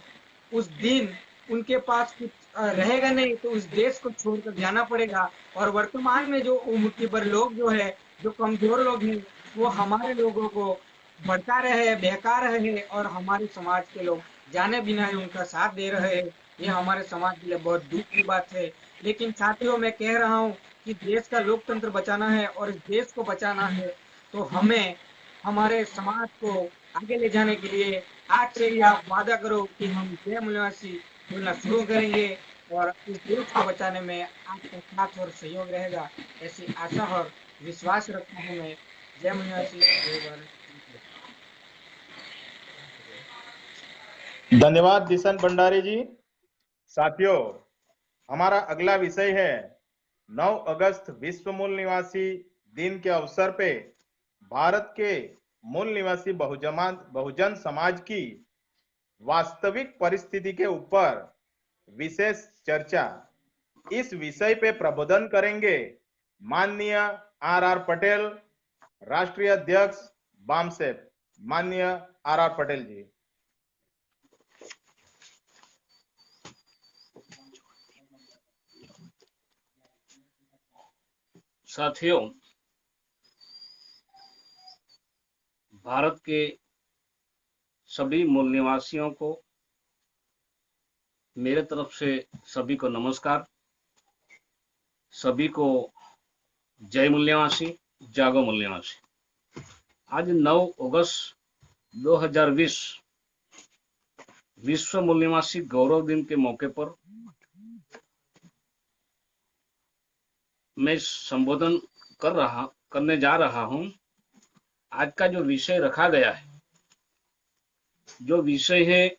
उस दिन उनके पास कुछ रहेगा नहीं, तो उस देश को छोड़कर जाना पड़ेगा। और वर्तमान में जो मुट्ठी भर लोग जो है, जो कमजोर लोग हैं, वो हमारे लोगों को भड़का रहे हैं, बहका रहे हैं, और हमारे समाज के लोग जाने बिना ही उनका साथ दे रहे हैं। ये हमारे समाज के लिए बहुत दुख की बात है। लेकिन साथियों, मैं कह रहा हूँ कि देश का लोकतंत्र बचाना है और इस देश को बचाना है, तो हमें हमारे समाज को आगे ले जाने के लिए आज से ही आप वादा करो कि हम जय मूल्यवासी बोलना शुरू करेंगे, और इस देश को बचाने में आपका साथ और सहयोग रहेगा, ऐसी आशा और विश्वास रखता हूँ मैं। जय मूल्यवासी, जय भारत। धन्यवाद दिशन भंडारी जी। साथियों, हमारा अगला विषय है 9 अगस्त विश्व मूल निवासी दिन के अवसर पे भारत के मूल निवासी बहुजन समाज की वास्तविक परिस्थिति के ऊपर विशेष चर्चा। इस विषय पे प्रबोधन करेंगे माननीय RR पटेल, राष्ट्रीय अध्यक्ष बामसेफ। माननीय RR पटेल जी। साथियों, भारत के सभी मूल निवासियों को मेरे तरफ से सभी को नमस्कार। सभी को जय मूल्यवासी, जागो मूल्यवासी। आज 9 अगस्त 2020 विश्व मूल निवासी गौरव दिन के मौके पर मैं संबोधन करने जा रहा हूं। आज का जो विषय रखा गया है, जो विषय है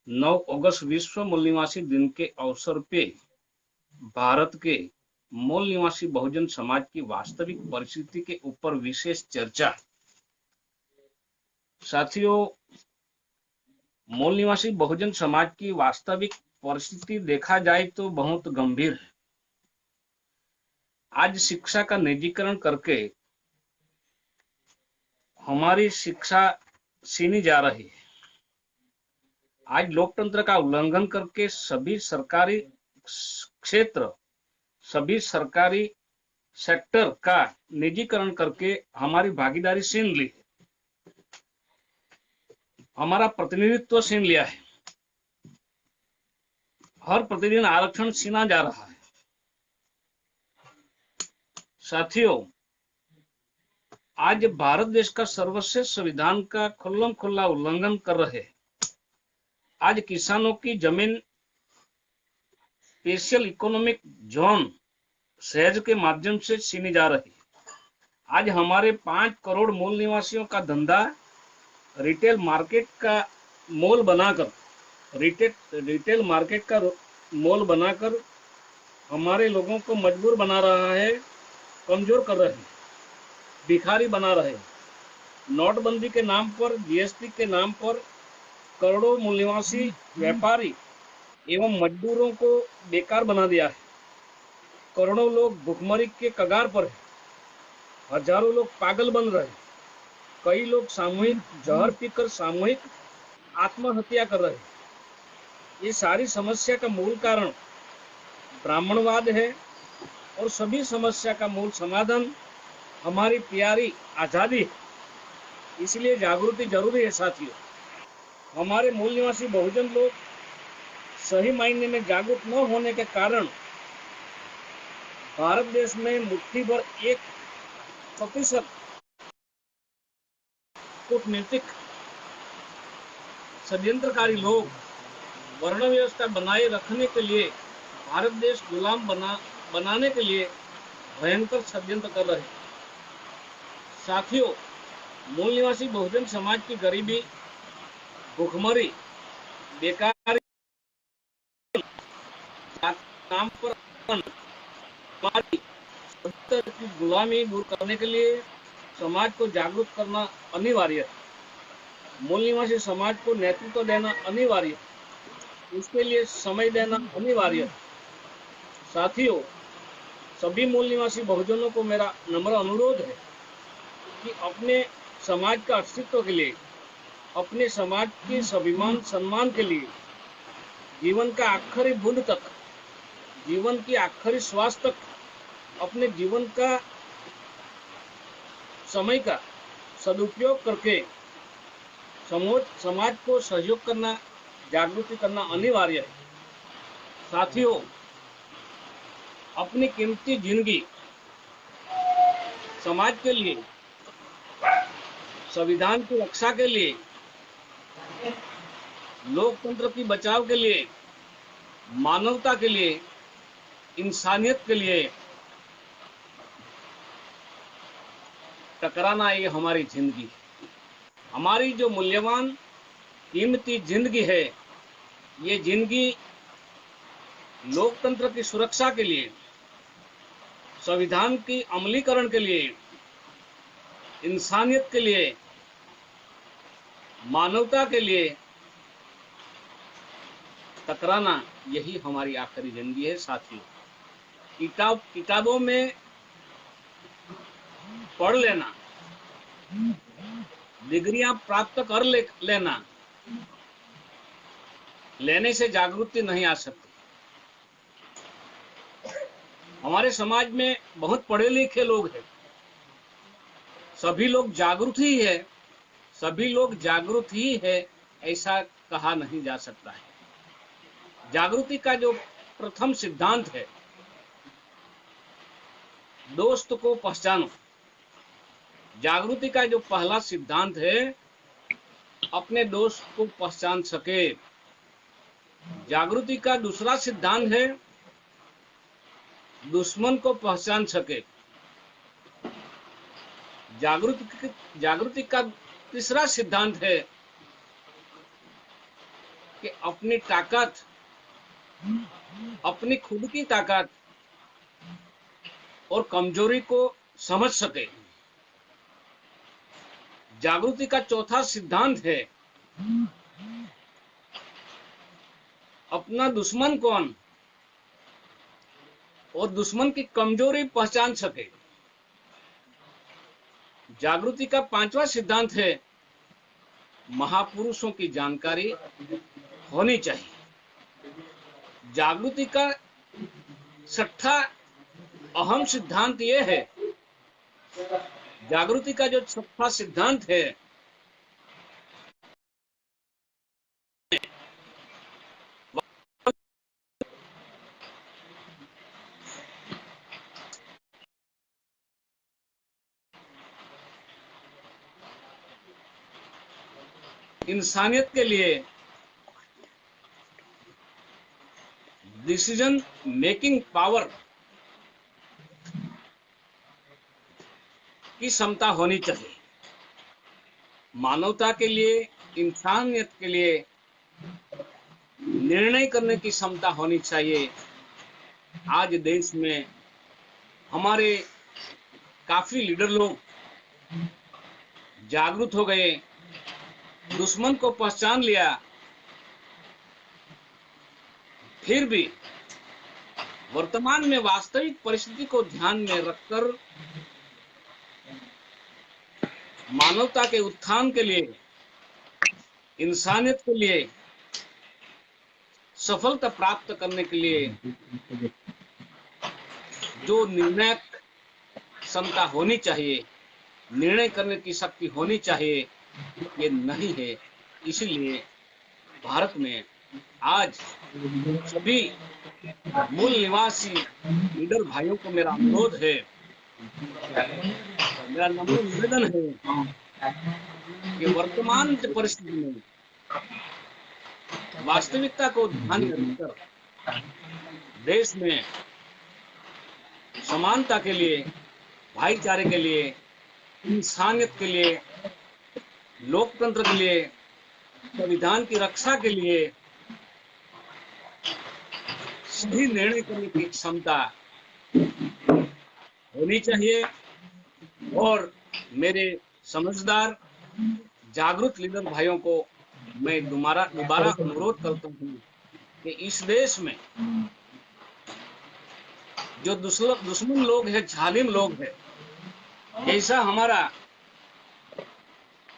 9 अगस्त विश्व मूल निवासी दिन के अवसर पे भारत के मूल निवासी बहुजन समाज की वास्तविक परिस्थिति के ऊपर विशेष चर्चा। साथियों, मूल निवासी बहुजन समाज की वास्तविक परिस्थिति देखा जाए तो बहुत गंभीर है। आज शिक्षा का निजीकरण करके हमारी शिक्षा छीनी जा रही है। आज लोकतंत्र का उल्लंघन करके सभी सरकारी क्षेत्र, सभी सरकारी सेक्टर का निजीकरण करके हमारी भागीदारी छीन ली है, हमारा प्रतिनिधित्व छीन लिया है। हर प्रतिदिन आरक्षण छीना जा रहा है। साथियों, आज भारत देश का सर्वश्रेष्ठ संविधान का खुल्लम खुल्ला उल्लंघन कर रहे हैं। आज किसानों की जमीन स्पेशल इकोनॉमिक जोन सहज के माध्यम से छीनी जा रही है। आज हमारे 5 करोड़ मूल निवासियों का धंधा रिटेल मार्केट का मॉल बनाकर रिटेल मार्केट का मॉल बनाकर हमारे लोगों को मजबूर बना रहा है, कमजोर कर रहे हैं, भिखारी बना रहे हैं। नोटबंदी के नाम पर, जीएसटी के नाम पर करोड़ों मूल निवासी व्यापारी एवं मजदूरों को बेकार बना दिया है। करोड़ों लोग भुखमरी के कगार पर है। हजारों लोग पागल बन रहे हैं। कई लोग सामूहिक जहर पीकर सामूहिक आत्महत्या कर रहे हैं। ये सारी समस्या का मूल कारण ब्राह्मणवाद है और सभी समस्या का मूल समाधान हमारी प्यारी आजादी है। इसलिए जागृति जरूरी है साथियों। हमारे मूल निवासी बहुजन लोग सही मायने में जागरूक न होने के कारण भारत देश में मुट्ठी भर 1% कूटनीतिक षड्यंत्रकारी लोग वर्ण व्यवस्था बनाए रखने के लिए, भारत देश गुलाम बनाने के लिए भयंकर षड्यंत्र कर रहे हैं। साथियों, मूल निवासी बहुजन समाज की गरीबी, भूखमरी, बेकारी, नाम पर हमारी की गुलामी दूर करने के लिए समाज को जागरूक करना अनिवार्य है। मूल निवासी समाज को नेतृत्व देना अनिवार्य है। इसके लिए समय देना अनिवार्य है। साथियों, सभी मूल निवासी बहुजनों को मेरा नम्र अनुरोध है कि अपने समाज का अस्तित्व के लिए, अपने समाज के स्वाभिमान सम्मान के लिए, जीवन का आखिरी बूंद तक, जीवन की आखिरी श्वास तक अपने जीवन का समय का सदुपयोग करके समाज को सहयोग करना, जागृति करना अनिवार्य है। साथियों, अपनी कीमती जिंदगी समाज के लिए, संविधान की रक्षा के लिए, लोकतंत्र की बचाव के लिए, मानवता के लिए, इंसानियत के लिए टकराना ये हमारी जिंदगी है। हमारी जो मूल्यवान कीमती जिंदगी है, ये जिंदगी लोकतंत्र की सुरक्षा के लिए, संविधान की अमलीकरण के लिए, इंसानियत के लिए, मानवता के लिए टकराना यही हमारी आखिरी जिंदगी है। साथियों, किताबों में पढ़ लेना, डिग्रियां प्राप्त कर लेना, लेने से जागृति नहीं आ सकती। हमारे समाज में बहुत पढ़े लिखे लोग हैं, सभी लोग जागरूक ही है, सभी लोग जागरूक ही है, ऐसा कहा नहीं जा सकता है। जागृति का जो प्रथम सिद्धांत है, दोस्त को पहचानो। जागृति का जो पहला सिद्धांत है, अपने दोस्त को पहचान सके। जागृति का दूसरा सिद्धांत है, दुश्मन को पहचान सके। जागृति का तीसरा सिद्धांत है कि अपनी ताकत, अपनी खुद की ताकत और कमजोरी को समझ सके। जागृति का चौथा सिद्धांत है, अपना दुश्मन कौन और दुश्मन की कमजोरी पहचान सके। जागृति का 5वां सिद्धांत है महापुरुषों की जानकारी होनी चाहिए। जागृति का 6ठा अहम सिद्धांत यह है, जागृति का जो 6ठा सिद्धांत है, इंसानियत के लिए डिसीजन मेकिंग पावर की क्षमता होनी चाहिए। मानवता के लिए, इंसानियत के लिए निर्णय करने की क्षमता होनी चाहिए। आज देश में हमारे काफी लीडर लोग जागरूक हो गए, दुश्मन को पहचान लिया, फिर भी वर्तमान में वास्तविक परिस्थिति को ध्यान में रखकर मानवता के उत्थान के लिए, इंसानियत के लिए सफलता प्राप्त करने के लिए जो निर्णायक क्षमता होनी चाहिए, निर्णय करने की शक्ति होनी चाहिए, ये नहीं है। इसीलिए भारत में आज सभी मूल निवासी लीडर भाइयों को मेरा अनुरोध है, मेरा नम्र निवेदन है कि वर्तमान परिस्थिति में वास्तविकता को ध्यान में रखकर देश में समानता के लिए, भाईचारे के लिए, इंसानियत के लिए, लोकतंत्र के लिए, संविधान की रक्षा के लिए सही निर्णय करने की क्षमता होनी चाहिए। और मेरे समझदार जागरूक लीडर भाइयों को मैं दोबारा अनुरोध करता हूं कि इस देश में जो दुश्मन लोग हैं, जालिम लोग हैं, ऐसा हमारा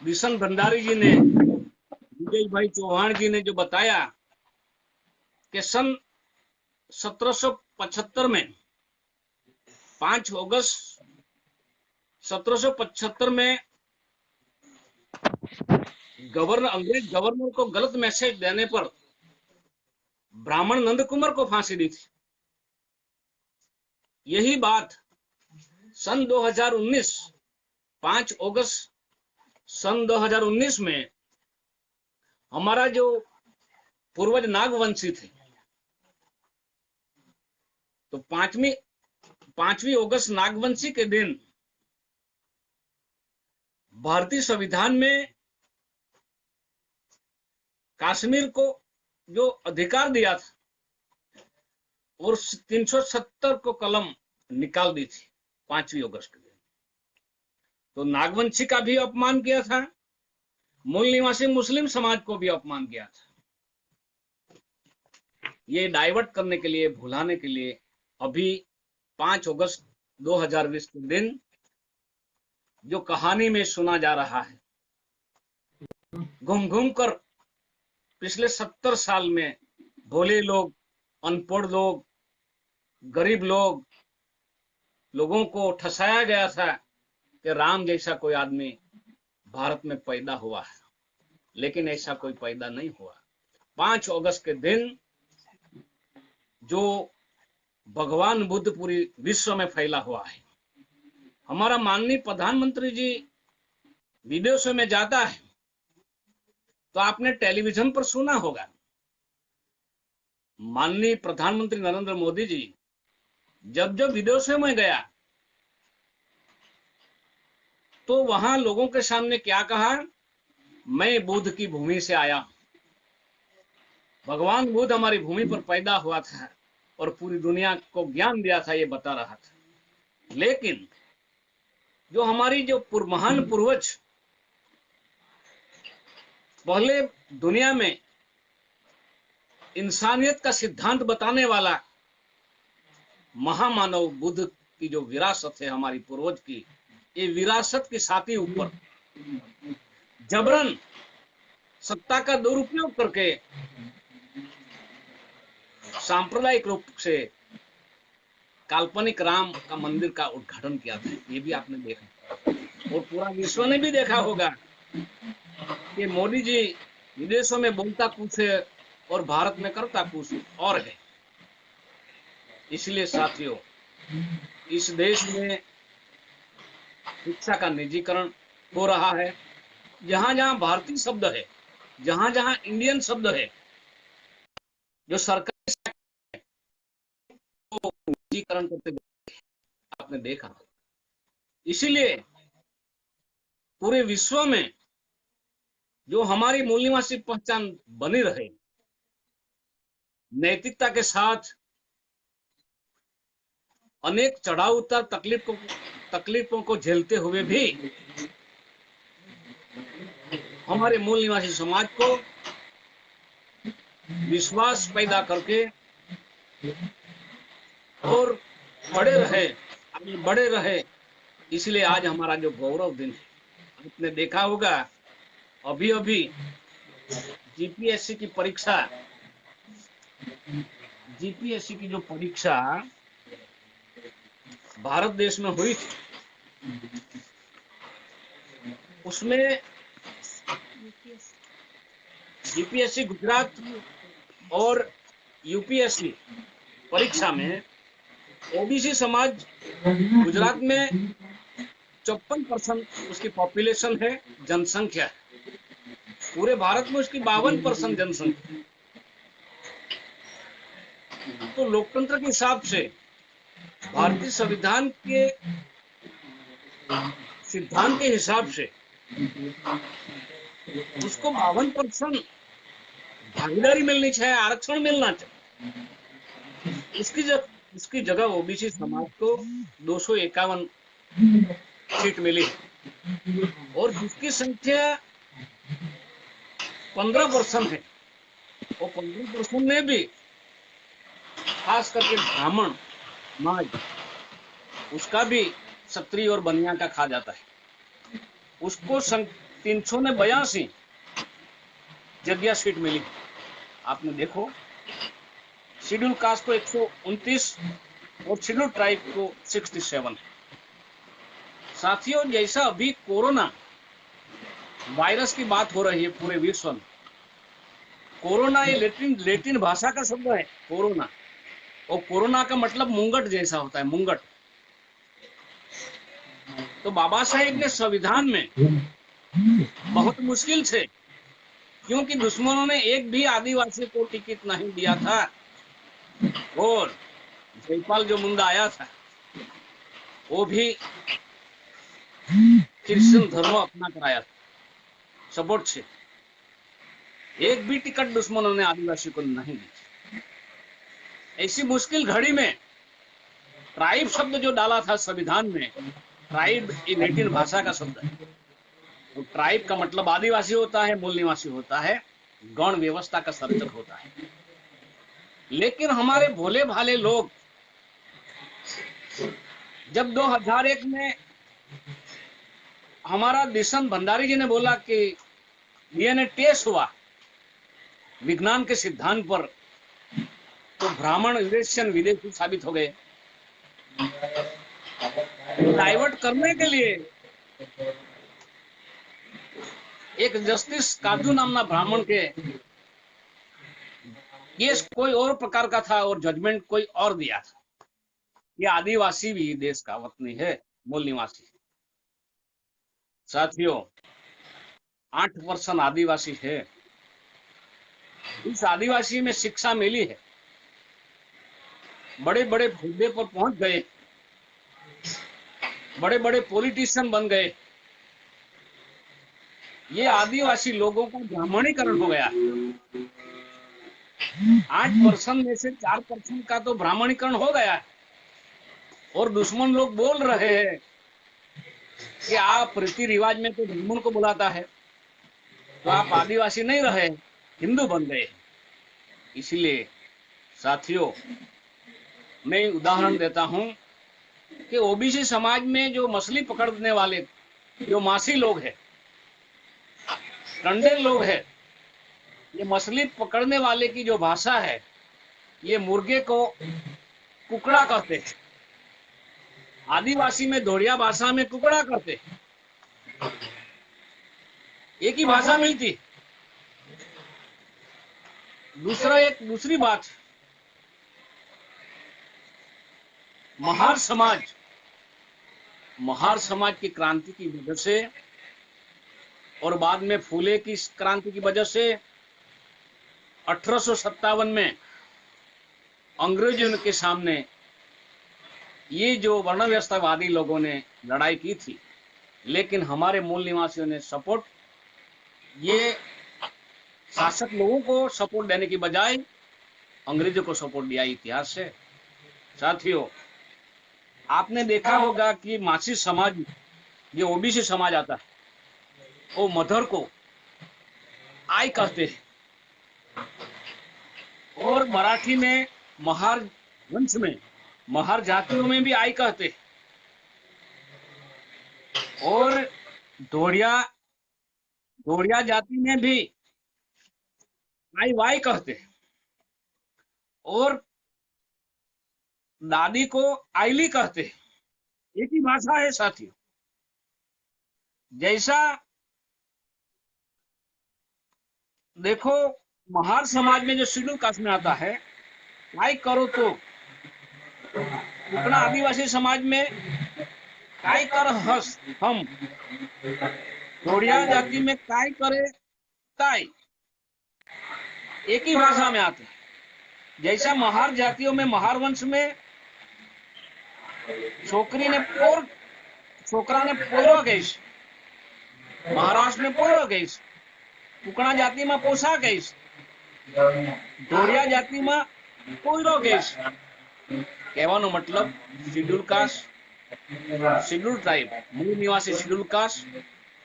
बिशन भंडारी जी ने, विजय भाई चौहान जी ने जो बताया कि सन 1775 में 5 अगस्त 1775 में अंग्रेज गवर्नर को गलत मैसेज देने पर ब्राह्मण नंद कुमार को फांसी दी थी। यही बात सन 2019 5 अगस्त सन 2019 में हमारा जो पूर्वज नागवंशी थे, तो 5वीं अगस्त नागवंशी के दिन भारतीय संविधान में कश्मीर को जो अधिकार दिया था और 370 को कलम निकाल दी थी 5वीं अगस्त के दिन। तो नागवंशी का भी अपमान किया था, मूल निवासी मुस्लिम समाज को भी अपमान किया था। ये डाइवर्ट करने के लिए, भुलाने के लिए अभी 5 अगस्त 2020 के दिन जो कहानी में सुना जा रहा है, घूम घूम कर पिछले 70 साल में भोले लोग, अनपढ़ लोग, गरीब लोगों को ठसाया गया था कि राम जैसा कोई आदमी भारत में पैदा हुआ है, लेकिन ऐसा कोई पैदा नहीं हुआ। 5 अगस्त के दिन जो भगवान बुद्ध पूरी विश्व में फैला हुआ है, हमारा माननीय प्रधानमंत्री जी विदेशों में जाता है तो आपने टेलीविजन पर सुना होगा, माननीय प्रधानमंत्री नरेंद्र मोदी जी जब विदेशों में गया तो वहां लोगों के सामने क्या कहा, मैं बुद्ध की भूमि से आया हूं। भगवान बुद्ध हमारी भूमि पर पैदा हुआ था और पूरी दुनिया को ज्ञान दिया था, ये बता रहा था। लेकिन जो हमारी जो महान पूर्वज पहले दुनिया में इंसानियत का सिद्धांत बताने वाला महामानव बुद्ध की जो विरासत है हमारी पूर्वज की, ये विरासत के साथ ही ऊपर जबरन सत्ता का दुरुपयोग करके सांप्रदायिक रूप से काल्पनिक राम का मंदिर का उद्घाटन किया था। ये भी आपने देखा और पूरा विश्व ने भी देखा होगा कि मोदी जी विदेशों में बोलता कुछ है और भारत में करता कुछ और है। इसलिए साथियों, इस देश में शिक्षा का निजीकरण हो रहा है। जहां जहां भारतीय शब्द है, जहां जहां इंडियन शब्द है, जो सरकारी को निजीकरण करते आपने देखा। इसीलिए पूरे विश्व में जो हमारी मूल निवासी पहचान बनी रहे, नैतिकता के साथ अनेक चढ़ाव उतार तकलीफों को झेलते हुए भी हमारे मूल निवासी समाज को विश्वास पैदा करके और बड़े रहे। इसलिए आज हमारा जो गौरव दिन है, आपने देखा होगा अभी अभी जीपीएससी की जो परीक्षा भारत देश में हुई थी, उसमें जीपीएससी गुजरात और यूपीएससी परीक्षा में ओबीसी समाज गुजरात में 54% उसकी पॉपुलेशन है, जनसंख्या है। पूरे भारत में उसकी 52% जनसंख्या है। तो लोकतंत्र के हिसाब से भारतीय संविधान के सिद्धांत के हिसाब से उसको 52% भागीदारी मिलनी चाहिए, आरक्षण मिलना चाहिए। इसकी जगह ओबीसी समाज को 251 सीट मिली और जिसकी संख्या 15% है, और 15% में भी खास करके ब्राह्मण समाज, उसका भी क्षत्रिय और बनिया का खा जाता है। उसको 382 जगह सीट मिली। आपने देखो, शेड्यूल कास्ट को 129 और शेड्यूल ट्राइब को 67। साथियों, जैसा अभी कोरोना वायरस की बात हो रही है पूरे विश्व में, कोरोना ये लेटिन भाषा का शब्द है कोरोना, और कोरोना का मतलब मुंगट जैसा होता है, मुंगट। तो बाबा साहेब ने संविधान में बहुत मुश्किल से, क्योंकि दुश्मनों ने एक भी आदिवासी को टिकट नहीं दिया था, और जयपाल जो मुंडा आया था वो भी क्रिश्चियन धर्म अपना कराया था सपोर्ट से। एक भी टिकट दुश्मनों ने आदिवासी को नहीं दी। ऐसी मुश्किल घड़ी में ट्राइब शब्द जो डाला था संविधान में, ट्राइब ये लेटिन भाषा का शब्द है। तो ट्राइब का मतलब आदिवासी होता है, मूल निवासी होता है, गण व्यवस्था का सर्जक होता है। लेकिन हमारे भोले भाले लोग जब 2001 में हमारा दिशन भंडारी जी ने बोला कि डीएनए टेस्ट हुआ विज्ञान के सिद्धांत पर, तो ब्राह्मण यूरेशियन विदेशी साबित हो गए। डाइवर्ट करने के लिए एक जस्टिस काजू नामना ब्राह्मण के केस कोई और प्रकार का था और जजमेंट कोई और दिया था। ये आदिवासी भी देश का वतनी है, मूल निवासी। साथियों, 8% आदिवासी है। इस आदिवासी में शिक्षा मिली है, बड़े बड़े हुद्दे पर पहुंच गए, बड़े बड़े पॉलिटिशियन बन गए। ये आदिवासी लोगों का ब्राह्मणीकरण हो गया। 8% में से 4% का तो ब्राह्मणीकरण हो गया है, और दुश्मन लोग बोल रहे हैं कि आप रीति रिवाज में तो ब्राह्मण को बुलाता है, तो आप आदिवासी नहीं रहे, हिंदू बन गए। इसलिए साथियों, मैं उदाहरण देता हूं कि ओबीसी समाज में जो मछली पकड़ने वाले जो मासी लोग हैं, टंडे लोग हैं, ये मछली पकड़ने वाले की जो भाषा है, ये मुर्गे को कुकड़ा कहते हैं। आदिवासी में धोड़िया भाषा में कुकड़ा कहते हैं। एक ही भाषा मिलती। दूसरी बात, महार समाज की क्रांति की वजह से और बाद में फूले की क्रांति की वजह से 1857 में अंग्रेजों के सामने ये जो वर्ण व्यवस्थावादी लोगों ने लड़ाई की थी, लेकिन हमारे मूल निवासियों ने सपोर्ट, ये शासक लोगों को सपोर्ट देने की बजाय अंग्रेजों को सपोर्ट दिया। इतिहास से साथियों, आपने देखा होगा कि मासी समाज, ये ओबीसी समाज आता है, वो मदर को आई कहते हैं, और मराठी में महार वंश में, महार जातियों में भी आई कहते हैं, और धोड़िया जाति में भी आई वाई कहते हैं, और दादी को आईली कहते हैं। एक ही भाषा है साथियों। जैसा देखो, महार समाज में जो शेड्यूल कास्ट में आता है, काय करो तो, उतना आदिवासी समाज में काय कर हस हम, धोड़िया जाति में काय करे काय, एक ही भाषा में आते हैं। जैसा महार जातियों में, महार वंश में छोकरा ने पोरो गईस, महाराष्ट्र में पोरो गईस, कुकड़ा जाति में पोसा गईस, धोड़िया जाति में पोरो गईस। कहવાનો मतलब शेड्यूल कास्ट, शेड्यूल ट्राइब, मूल निवासी शेड्यूल कास्ट,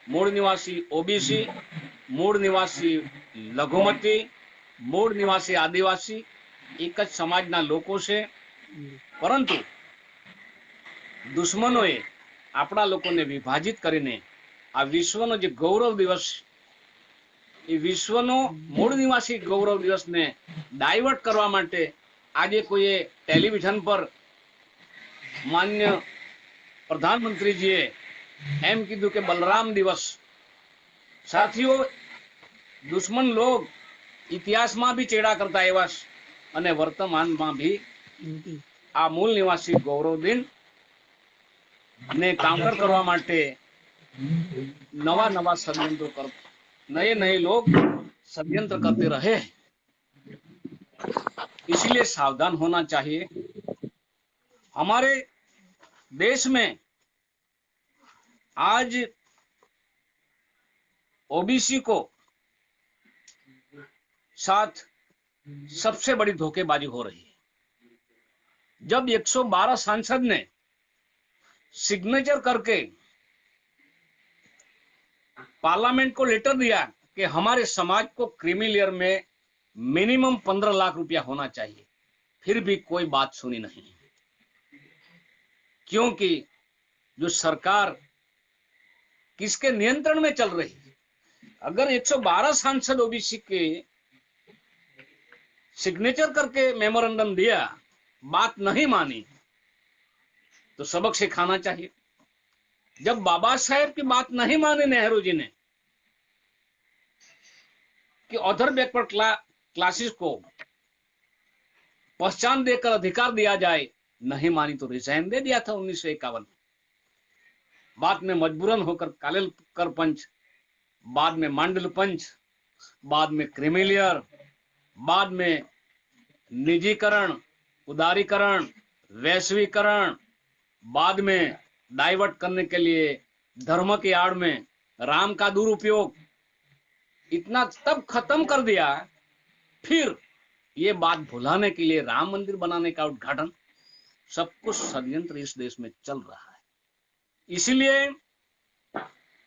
मूल निवासी ओबीसी, मूल निवासी लघुमती, मूल निवासी आदिवासी एक જ સમાજના લોકો છે, પરંતુ દુશ્મનોએ આપણા લોકોને વિભાજિત કરીને આ વિશ્વનો જે ગૌરવ દિવસ, એ વિશ્વનો મૂળ નિવાસી ગૌરવ દિવસને ડાયવર્ટ કરવા માટે આજે કોઈએ ટેલિવિઝન પર માન્ય પ્રધાનમંત્રીજીએ એમ કીધું કે બલરામ દિવસ। સાથીઓ, દુશ્મન લોગ ઇતિહાસમાં भी ચેડા કરતા આવ્યા છે અને વર્તમાનમાં भी આ મૂળ નિવાસી ગૌરવ દિન ને કાઉન્ટર કરવા માટે નવા નવા ષડયંત્રો કર, नए लोग षड्यंत्र करते रहे, इसलिए सावधान होना चाहिए। हमारे देश में आज ओबीसी को साथ सबसे बड़ी धोखेबाजी हो रही है। जब 112 सांसद ने सिग्नेचर करके पार्लियामेंट को लेटर दिया कि हमारे समाज को क्रीमी लेयर में मिनिमम 15 लाख रुपया होना चाहिए, फिर भी कोई बात सुनी नहीं, क्योंकि जो सरकार किसके नियंत्रण में चल रही है। अगर 112 सांसद ओबीसी के सिग्नेचर करके मेमोरेंडम दिया, बात नहीं मानी, तो सबक सिखाना चाहिए। जब बाबा साहेब की बात नहीं माने नेहरू जी ने कि अदर बैकवर्ड क्लासेस को पहचान देकर अधिकार दिया जाए, नहीं मानी तो रिजाइन दे दिया था 1951। बाद में मजबूरन होकर कालेलकर पंच, बाद में मांडल पंच, बाद में क्रीमिलियर, बाद में निजीकरण, उदारीकरण, वैश्वीकरण, बाद में डाइवर्ट करने के लिए धर्म की आड़ में राम का दुरुपयोग, इतना तब खत्म कर दिया। फिर ये बात भुलाने के लिए राम मंदिर बनाने का उद्घाटन, सब कुछ षड्यंत्र इस देश में चल रहा है। इसलिए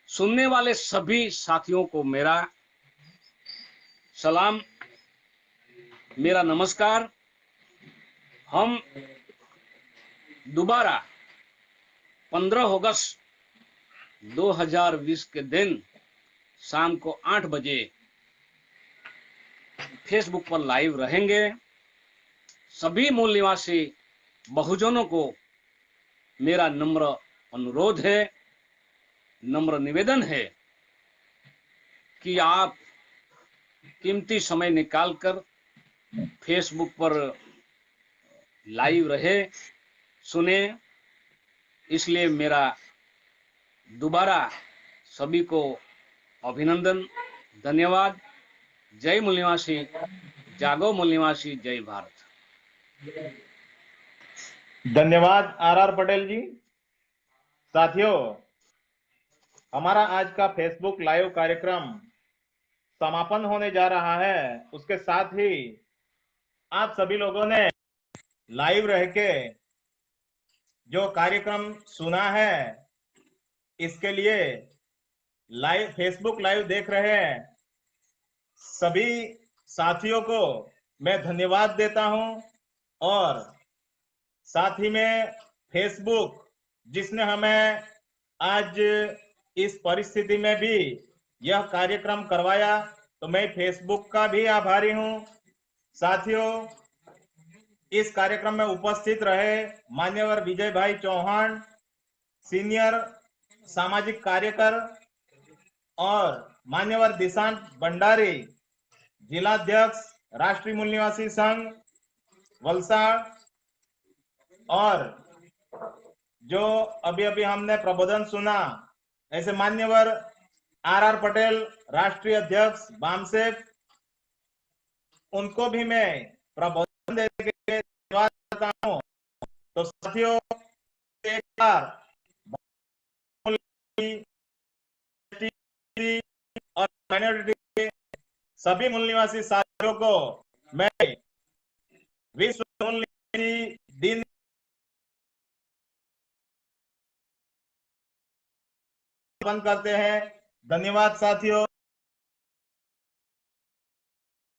सुनने वाले सभी साथियों को मेरा सलाम, मेरा नमस्कार। हम दोबारा 15 अगस्त 2020 के दिन शाम को 8 बजे फेसबुक पर लाइव रहेंगे। सभी मूल निवासी बहुजनों को मेरा नम्र अनुरोध है, नम्र निवेदन है कि आप कीमती समय निकालकर फेसबुक पर लाइव रहे, सुने। इसलिए मेरा दोबारा सभी को अभिनंदन, धन्यवाद। जय मूल निवासी, जागो मूल निवासी, जय भारत। धन्यवाद आर पटेल जी। साथियों, हमारा आज का फेसबुक लाइव कार्यक्रम समापन होने जा रहा है। उसके साथ ही आप सभी लोगों ने लाइव रह के जो कार्यक्रम सुना है, इसके लिए लाइव फेसबुक लाइव देख रहे हैं सभी साथियों को मैं धन्यवाद देता हूं। और साथ ही में फेसबुक जिसने हमें आज इस परिस्थिति में भी यह कार्यक्रम करवाया, तो मैं फेसबुक का भी आभारी हूं। साथियों, इस कार्यक्रम में उपस्थित रहे मान्यवर विजय भाई चौहान, सीनियर सामाजिक कार्यकर, और मान्यवर दिशांत भंडारी, जिलाध्यक्ष राष्ट्रीय मूल निवासी संघ वलसाड़, और जो अभी अभी हमने प्रबोधन सुना ऐसे मान्यवर आर पटेल, राष्ट्रीय अध्यक्ष बामसेफ, उनको भी मैं प्रबोधन देने के लिए धन्यवाद करता हूं। तो साथियों, एक बार और माइनॉरिटी के सभी मूल निवासी साथियों को मैं विश्व मूल निवासी दिन करते हैं। धन्यवाद साथियों।